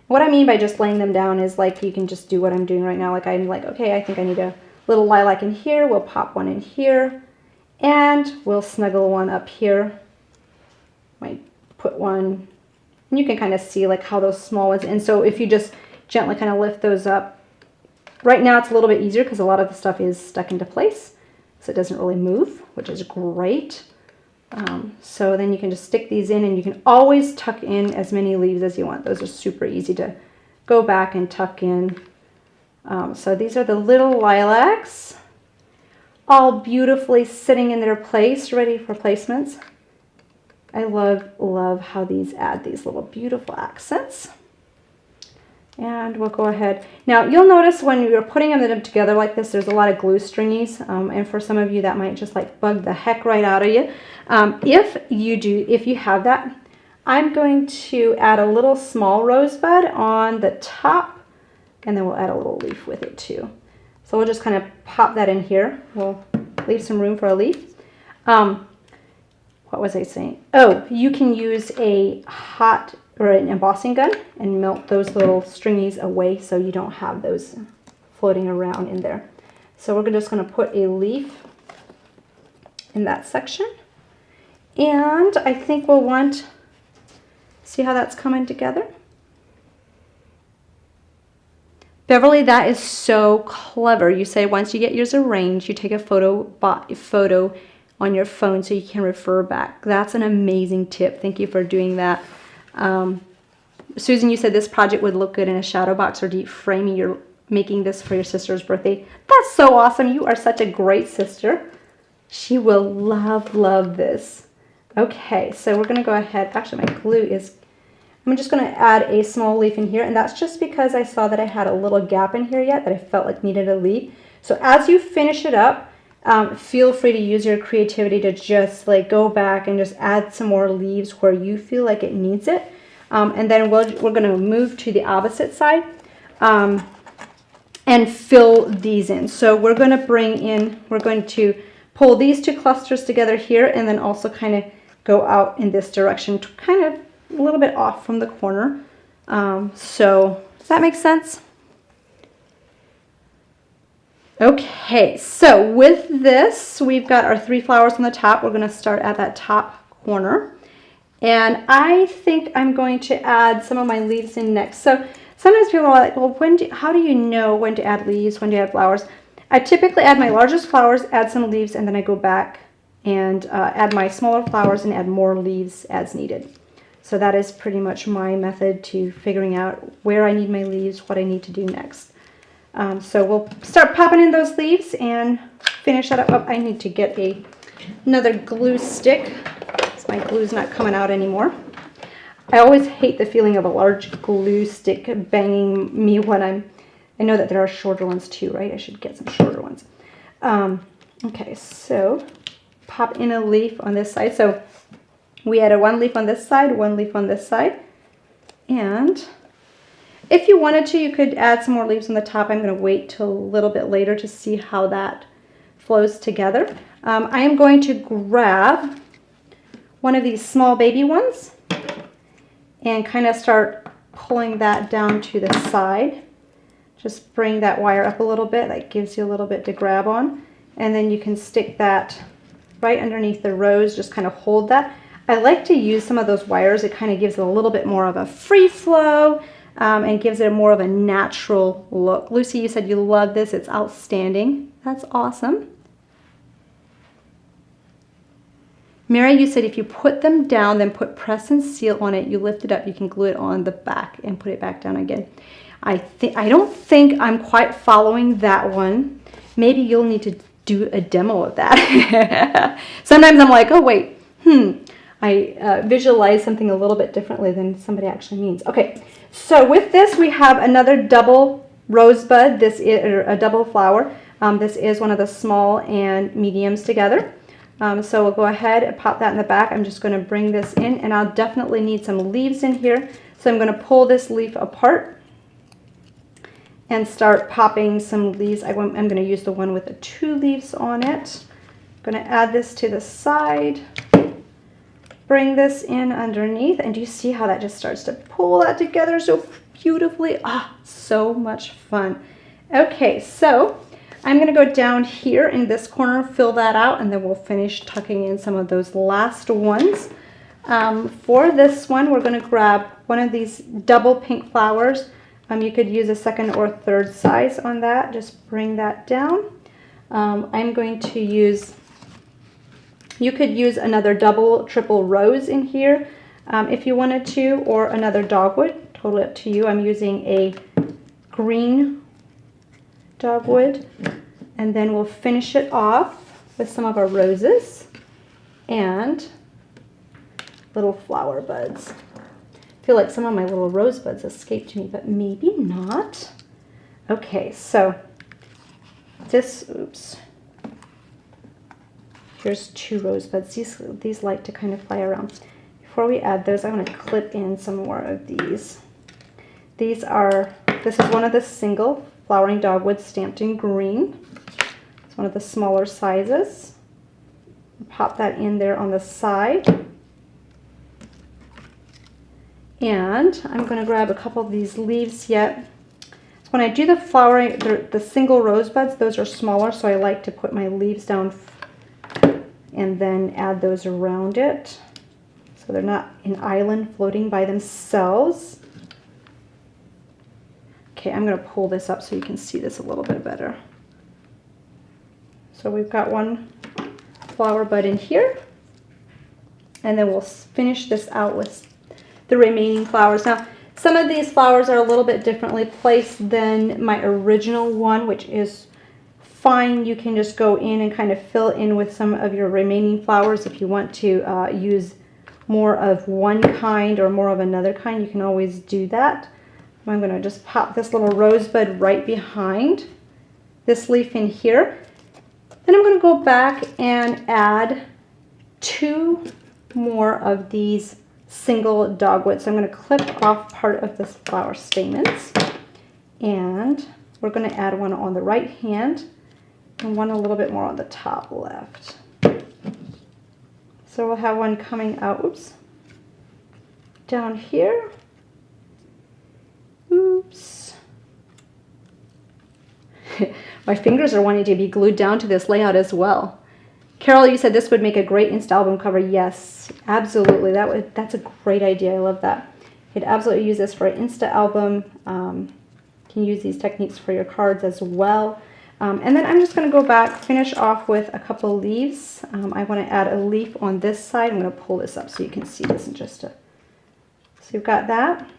What I mean by just laying them down is, like, you can just do what I'm doing right now. Like, I'm like, okay, I think I need a little lilac in here. We'll pop one in here, and we'll snuggle one up here. Might put one, and you can kind of see like how those small ones, and so if you just gently kind of lift those up. Right now it's a little bit easier because a lot of the stuff is stuck into place, so it doesn't really move, which is great. So then you can just stick these in, and you can always tuck in as many leaves as you want. Those are super easy to go back and tuck in. So these are the little lilacs, all beautifully sitting in their place, ready for placements. I love how these add these little beautiful accents. And we'll go ahead. Now you'll notice when you're putting them together like this, there's a lot of glue stringies, and for some of you that might just like bug the heck right out of you. If you have that, I'm going to add a little small rosebud on the top, and then we'll add a little leaf with it too. So we'll just kind of pop that in here. We'll leave some room for a leaf. What was I saying? Oh, you can use a hot or an embossing gun and melt those little stringies away so you don't have those floating around in there. So we're just going to put a leaf in that section. And I think we'll want, see how that's coming together? Beverly, that is so clever. You say once you get yours arranged, you take a photo on your phone so you can refer back. That's an amazing tip. Thank you for doing that. Susan, you said this project would look good in a shadow box or deep framing. You're making this for your sister's birthday. That's so awesome. You are such a great sister. She will love this. Okay, so we're going to go ahead. Actually, my glue is, I'm just going to add a small leaf in here, and that's just because I saw that I had a little gap in here yet that I felt like needed a leaf. So as you finish it up, feel free to use your creativity to just like go back and just add some more leaves where you feel like it needs it. And then we're going to move to the opposite side and fill these in. So we're going to pull these two clusters together here, and then also kind of go out in this direction to kind of a little bit off from the corner. So does that make sense? Okay, so with this, we've got our 3 flowers on the top. We're going to start at that top corner. And I think I'm going to add some of my leaves in next. So sometimes people are like, well, how do you know when to add leaves, when to add flowers? I typically add my largest flowers, add some leaves, and then I go back and add my smaller flowers and add more leaves as needed. So that is pretty much my method to figuring out where I need my leaves, what I need to do next. So we'll start popping in those leaves and finish that up. Oh, I need to get a another glue stick. My glue's not coming out anymore. I always hate the feeling of a large glue stick banging me when I know that there are shorter ones too, right? I should get some shorter ones. Okay, so pop in a leaf on this side. So we added one leaf on this side, one leaf on this side. And if you wanted to, you could add some more leaves on the top. I'm going to wait till a little bit later to see how that flows together. I am going to grab one of these small baby ones and kind of start pulling that down to the side. Just bring that wire up a little bit. That gives you a little bit to grab on. And then you can stick that right underneath the rose, just kind of hold that. I like to use some of those wires. It kind of gives it a little bit more of a free flow and gives it more of a natural look. Lucy, you said you love this. It's outstanding. That's awesome. Mary, you said if you put them down, then put press and seal on it, you lift it up, you can glue it on the back and put it back down again. I don't think I'm quite following that one. Maybe you'll need to do a demo of that. Sometimes I'm like, oh wait, I visualize something a little bit differently than somebody actually means. Okay, so with this we have another double rosebud. This is a double flower. This is one of the small and mediums together. So we'll go ahead and pop that in the back. I'm just going to bring this in, and I'll definitely need some leaves in here. So I'm going to pull this leaf apart and start popping some leaves. I'm going to use the one with the 2 leaves on it. I'm going to add this to the side, bring this in underneath, and do you see how that just starts to pull that together so beautifully? Ah, so much fun. Okay, so I'm going to go down here in this corner, fill that out, and then we'll finish tucking in some of those last ones. For this one, we're going to grab one of these double pink flowers. You could use a 2nd or 3rd size on that. Just bring that down. I'm going to use, you could use another double, triple rose in here if you wanted to, or another dogwood. Totally up to you. I'm using a green dogwood, and then we'll finish it off with some of our roses and little flower buds. I feel like some of my little rosebuds escaped me, but maybe not. Okay, so this, oops, here's 2 rosebuds. These like to kind of fly around. Before we add those, I'm going to clip in some more of these. This is one of the single flowering dogwoods stamped in green. It's one of the smaller sizes. Pop that in there on the side. And I'm going to grab a couple of these leaves yet. So when I do the flowering, the single rosebuds, those are smaller, so I like to put my leaves down and then add those around it, so they're not an island floating by themselves. Okay, I'm going to pull this up so you can see this a little bit better. So we've got one flower bud in here, and then we'll finish this out with the remaining flowers. Now, some of these flowers are a little bit differently placed than my original one, which is fine. You can just go in and kind of fill in with some of your remaining flowers. If you want to use more of one kind or more of another kind, you can always do that. I'm going to just pop this little rosebud right behind this leaf in here. Then I'm going to go back and add 2 more of these single dogwoods. So I'm going to clip off part of this flower stamens, and we're going to add one on the right hand and one a little bit more on the top left. So we'll have one coming out, oops, down here. Oops. My fingers are wanting to be glued down to this layout as well. Carol, you said this would make a great Insta album cover. Yes, absolutely. That's a great idea. I love that. You could absolutely use this for an Insta album. You can use these techniques for your cards as well. And then I'm just going to go back, finish off with a couple leaves. I want to add a leaf on this side. I'm going to pull this up so you can see this in just a... So you've got that.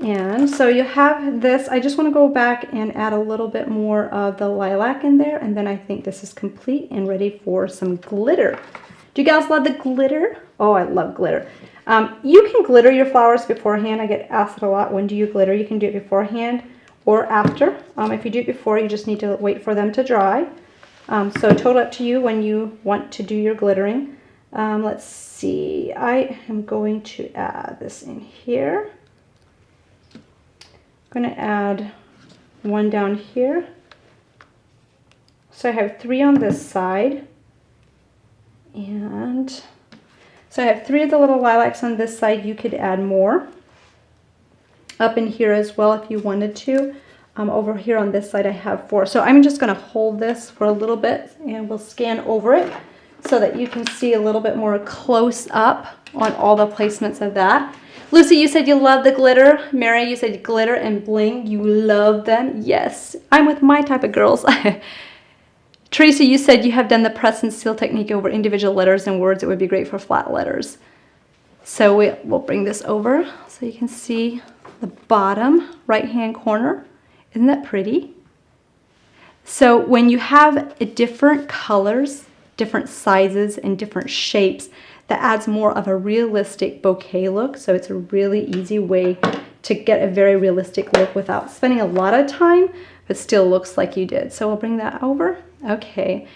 And so you have this. I just want to go back and add a little bit more of the lilac in there, and then I think this is complete and ready for some glitter. Do you guys love the glitter? Oh, I love glitter. You can glitter your flowers beforehand. I get asked a lot, when do you glitter? You can do it beforehand or after. If you do it before, you just need to wait for them to dry. So totally up to you when you want to do your glittering. Let's see. I am going to add this in here. I'm going to add one down here. So I have 3 on this side. And so I have 3 of the little lilacs on this side. You could add more up in here as well if you wanted to. Over here on this side I have 4. So I'm just going to hold this for a little bit and we'll scan over it so that you can see a little bit more close up on all the placements of that. Lucy, you said you love the glitter. Mary, you said glitter and bling. You love them. Yes, I'm with my type of girls. Teresa, you said you have done the press and seal technique over individual letters and words. It would be great for flat letters. So we'll bring this over so you can see the bottom right-hand corner. Isn't that pretty? So when you have different colors, different sizes, and different shapes, that adds more of a realistic bouquet look. So it's a really easy way to get a very realistic look without spending a lot of time, but still looks like you did. So we'll bring that over. Okay.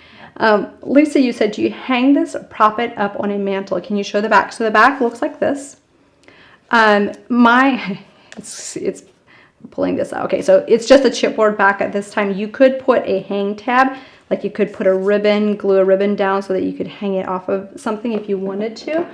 Lisa, you said, do you hang this or prop it up on a mantle? Can you show the back? So the back looks like this. It's pulling this out. Okay, so it's just a chipboard back at this time. You could put a hang tab, like you could put a ribbon, glue a ribbon down so that you could hang it off of something if you wanted to.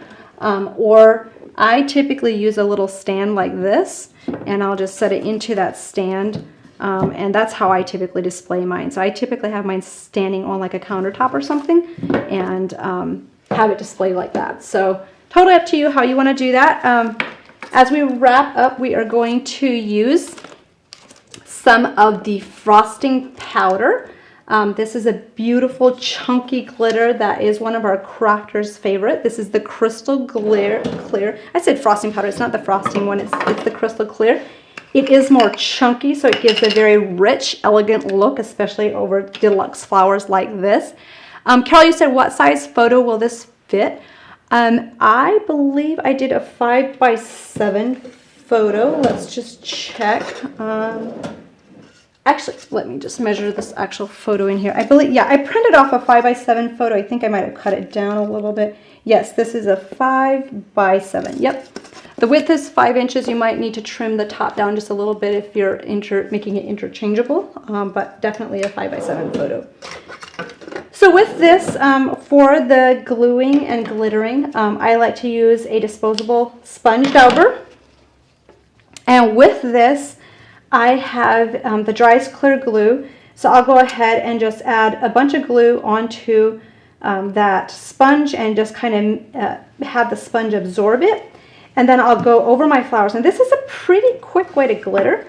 Or I typically use a little stand like this, and I'll just set it into that stand. And that's how I typically display mine. So I typically have mine standing on like a countertop or something and have it displayed like that. So totally up to you how you want to do that. As we wrap up, we are going to use some of the frosting powder. This is a beautiful chunky glitter that is one of our crafters' favorite. This is the Crystal Clear. I said frosting powder. It's not the frosting one. It's the Crystal Clear. It is more chunky, so it gives a very rich, elegant look, especially over deluxe flowers like this. Carol, you said, what size photo will this fit? I believe I did a 5x7 photo. Let's just check. Actually, let me just measure this actual photo in here. I believe, yeah, I printed off a 5x7 photo. I think I might have cut it down a little bit. Yes, this is a 5x7. Yep. The width is 5 inches. You might need to trim the top down just a little bit if you're making it interchangeable, but definitely a 5x7 photo. So with this, for the gluing and glittering, I like to use a disposable sponge dauber. And with this, I have the Dry's Clear glue. So I'll go ahead and just add a bunch of glue onto that sponge and just kind of have the sponge absorb it. And then I'll go over my flowers. And this is a pretty quick way to glitter.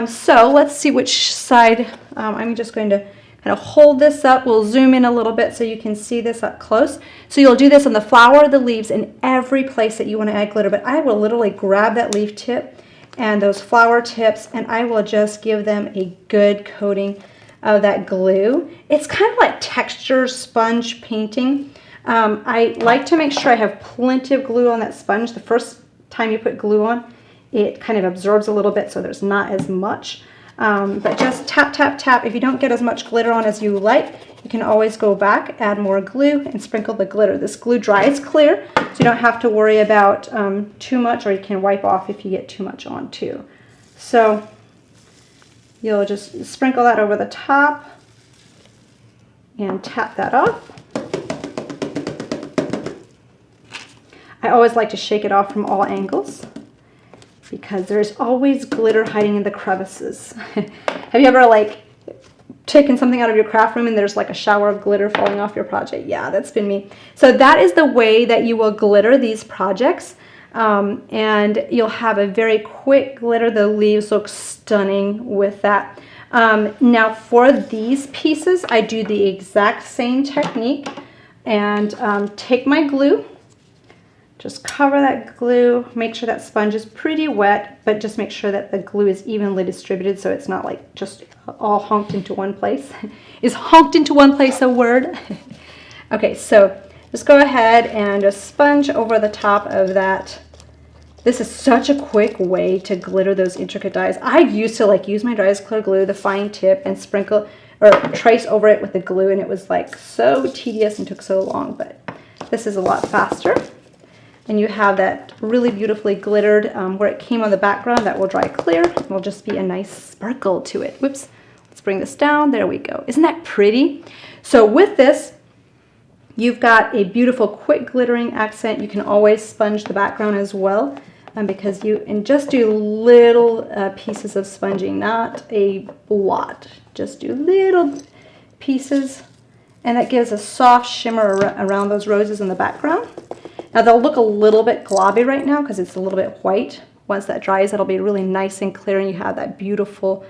So let's see which side. I'm just going to kind of hold this up. We'll zoom in a little bit so you can see this up close. So you'll do this on the flower, the leaves, and every place that you want to add glitter. But I will literally grab that leaf tip and those flower tips, and I will just give them a good coating of that glue. It's kind of like texture sponge painting. I like to make sure I have plenty of glue on that sponge. The first time you put glue on, it kind of absorbs a little bit, so there's not as much. But just tap, tap, tap. If you don't get as much glitter on as you like, you can always go back, add more glue, and sprinkle the glitter. This glue dries clear, so you don't have to worry about too much, or you can wipe off if you get too much on too. So you'll just sprinkle that over the top and tap that off. I always like to shake it off from all angles, because there's always glitter hiding in the crevices. Have you ever like taken something out of your craft room and there's like a shower of glitter falling off your project? Yeah, that's been me. So that is the way that you will glitter these projects. And you'll have a very quick glitter. The leaves look stunning with that. Now for these pieces, I do the exact same technique and take my glue, Just cover that glue. Make sure that sponge is pretty wet, but just make sure that the glue is evenly distributed so it's not like just all honked into one place. Is honked into one place a word? Okay, so just go ahead and just sponge over the top of that. This is such a quick way to glitter those intricate dies. I used to like use my dry's clear glue, the fine tip, and sprinkle or trace over it with the glue, and it was like so tedious and took so long, but this is a lot faster. And you have that really beautifully glittered where it came on the background. That will dry clear. It will just be a nice sparkle to it. Whoops. Let's bring this down. There we go. Isn't that pretty? So with this, you've got a beautiful quick glittering accent. You can always sponge the background as well because and just do little pieces of sponging, not a lot. Just do little pieces, and that gives a soft shimmer around those roses in the background. Now they'll look a little bit globby right now because it's a little bit white. Once that dries, it'll be really nice and clear, and you have that beautiful,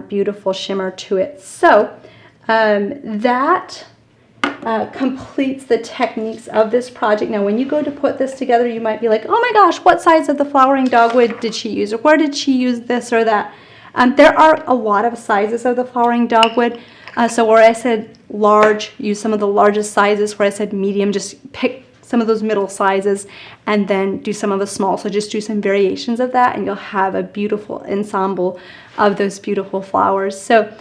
beautiful shimmer to it. So that completes the techniques of this project. Now when you go to put this together, you might be like, oh my gosh, what size of the flowering dogwood did she use, or where did she use this or that? There are a lot of sizes of the flowering dogwood. So where I said large, use some of the largest sizes. Where I said medium, just pick some of those middle sizes and then do some of the small. So just do some variations of that and you'll have a beautiful ensemble of those beautiful flowers. So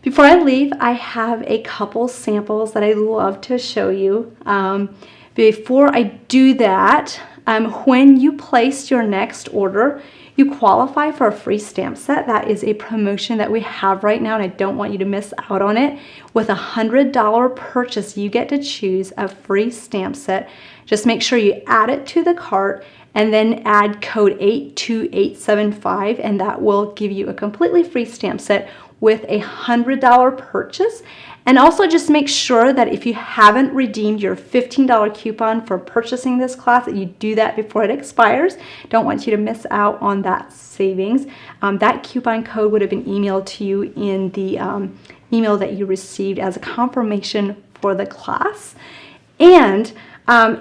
before I leave, I have a couple samples that I love to show you. Before I do that, when you place your next order, you qualify for a free stamp set. That is a promotion that we have right now, and I don't want you to miss out on it. With a $100 purchase, you get to choose a free stamp set. Just make sure you add it to the cart and then add code 82875, and that will give you a completely free stamp set with a $100 purchase. And also just make sure that if you haven't redeemed your $15 coupon for purchasing this class, that you do that before it expires. Don't want you to miss out on that savings. That coupon code would have been emailed to you in the email that you received as a confirmation for the class. And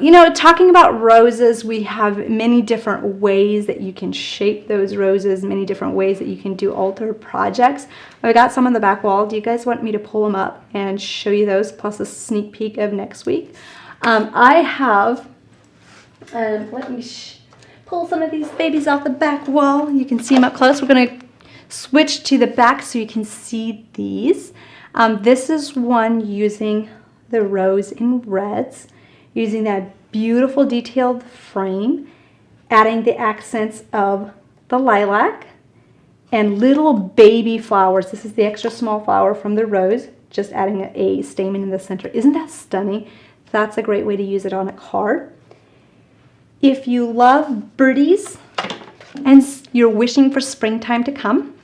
you know, talking about roses, we have many different ways that you can shape those roses, many different ways that you can do altered projects. I got some on the back wall. Do you guys want me to pull them up and show you those, plus a sneak peek of next week? I have, let me pull some of these babies off the back wall. You can see them up close. We're going to switch to the back so you can see these. This is one using the rose in reds, using that beautiful detailed frame, adding the accents of the lilac and little baby flowers. This is the extra small flower from the rose, just adding a stamen in the center. Isn't that stunning? That's a great way to use it on a card. If you love birdies and you're wishing for springtime to come,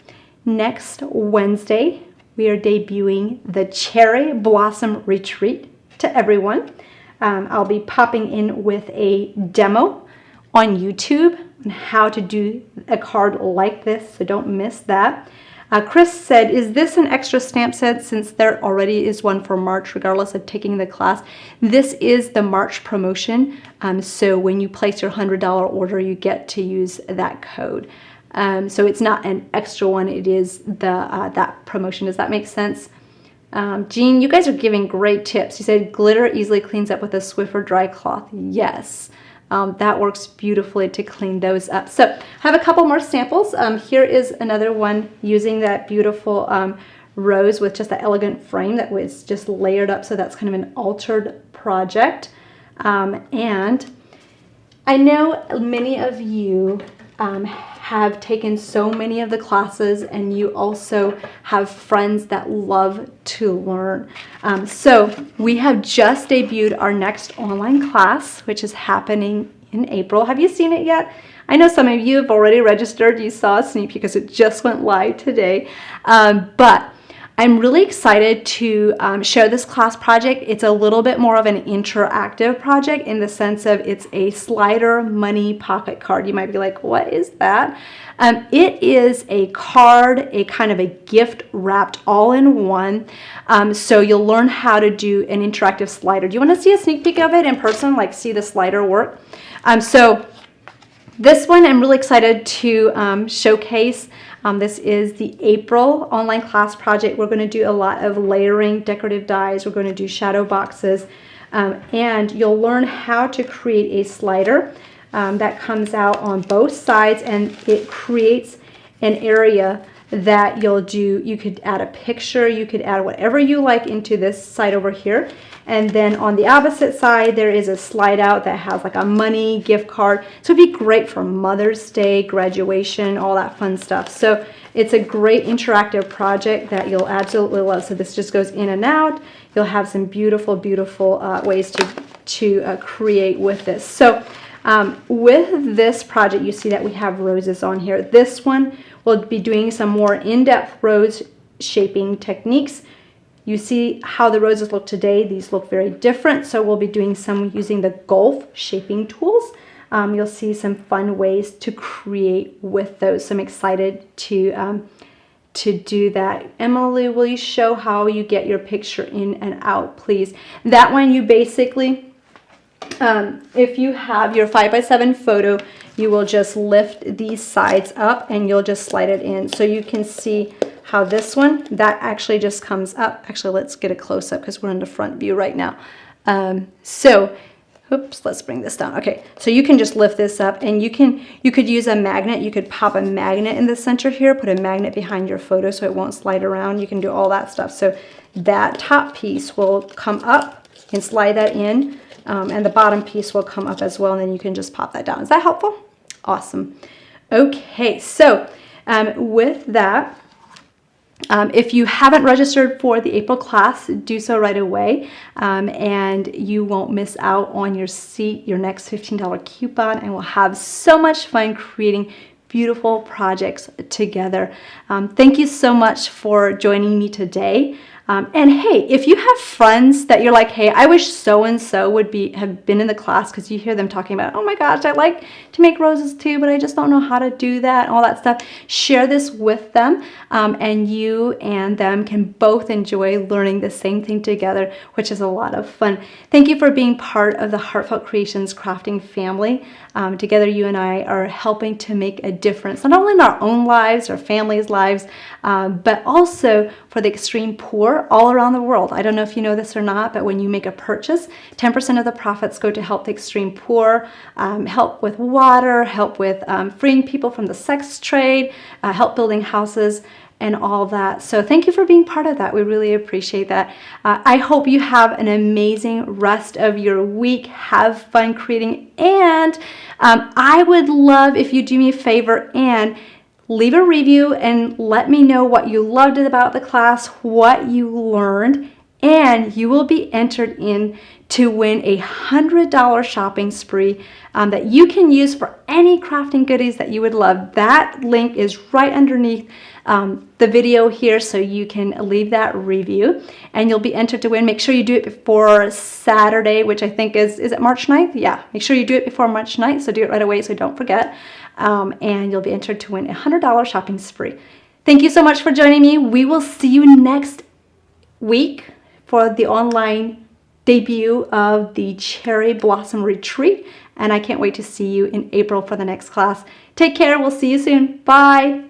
next Wednesday we are debuting the Cherry Blossom Retreat to everyone. I'll be popping in with a demo on YouTube on how to do a card like this, so don't miss that. Chris said, is this an extra stamp set since there already is one for March regardless of taking the class? This is the March promotion, so when you place your $100 order, you get to use that code. So it's not an extra one, it is that promotion. Does that make sense? Jean, you guys are giving great tips. You said glitter easily cleans up with a Swiffer dry cloth. Yes, that works beautifully to clean those up. So I have a couple more samples. Here is another one using that beautiful rose with just an elegant frame that was just layered up. So that's kind of an altered project. And I know many of you have taken so many of the classes, and you also have friends that love to learn. So we have just debuted our next online class, which is happening in April. Have you seen it yet? I know some of you have already registered. You saw a sneak peek because it just went live today. But I'm really excited to share this class project. It's a little bit more of an interactive project in the sense of it's a slider money pocket card. You might be like, what is that? It is a card, a kind of a gift wrapped all in one. So you'll learn how to do an interactive slider. Do you want to see a sneak peek of it in person, like see the slider work? So this one I'm really excited to showcase. This is the April online class project. We're going to do a lot of layering decorative dies. We're going to do shadow boxes. And you'll learn how to create a slider that comes out on both sides, and it creates an area that you'll do. You could add a picture, you could add whatever you like into this side over here. And then on the opposite side, there is a slide out that has like a money gift card. So it'd be great for Mother's Day, graduation, all that fun stuff. So it's a great interactive project that you'll absolutely love. So this just goes in and out. You'll have some beautiful, beautiful ways to create with this. So with this project, you see that we have roses on here. This one will be doing some more in-depth rose shaping techniques. You see how the roses look today. These look very different. So we'll be doing some using the golf shaping tools. You'll see some fun ways to create with those. So I'm excited to do that. Emily, will you show how you get your picture in and out, please? That one you basically, if you have your 5x7 photo, you will just lift these sides up and you'll just slide it in. So you can see how this one, that actually just comes up. Actually, let's get a close-up because we're in the front view right now. Oops, let's bring this down. Okay, so you can just lift this up, and you could use a magnet. You could pop a magnet in the center here, put a magnet behind your photo so it won't slide around. You can do all that stuff. So that top piece will come up. You can slide that in, and the bottom piece will come up as well, and then you can just pop that down. Is that helpful? Awesome. Okay, so with that, if you haven't registered for the April class, do so right away, and you won't miss out on your seat, your next $15 coupon, and we'll have so much fun creating beautiful projects together. Thank you so much for joining me today. And hey, if you have friends that you're like, hey, I wish so-and-so would have been in the class, because you hear them talking about, oh my gosh, I like to make roses too, but I just don't know how to do that, and all that stuff. Share this with them, and you and them can both enjoy learning the same thing together, which is a lot of fun. Thank you for being part of the Heartfelt Creations crafting family. Together, you and I are helping to make a difference, not only in our own lives, our families' lives, but also for the extreme poor all around the world. I don't know if you know this or not, but when you make a purchase, 10% of the profits go to help the extreme poor, help with water, help with freeing people from the sex trade, help building houses, and all that. So thank you for being part of that. We really appreciate that. I hope you have an amazing rest of your week. Have fun creating, and I would love if you do me a favor and leave a review and let me know what you loved about the class, what you learned, and you will be entered in to win a $100 shopping spree that you can use for any crafting goodies that you would love. That link is right underneath the video here, so you can leave that review and you'll be entered to win. Make sure you do it before Saturday, which I think is it March 9th? Yeah, make sure you do it before March 9th, so do it right away so don't forget. And you'll be entered to win a $100 shopping spree. Thank you so much for joining me. We will see you next week for the online debut of the Cherry Blossom Retreat, and I can't wait to see you in April for the next class. Take care. We'll see you soon. Bye.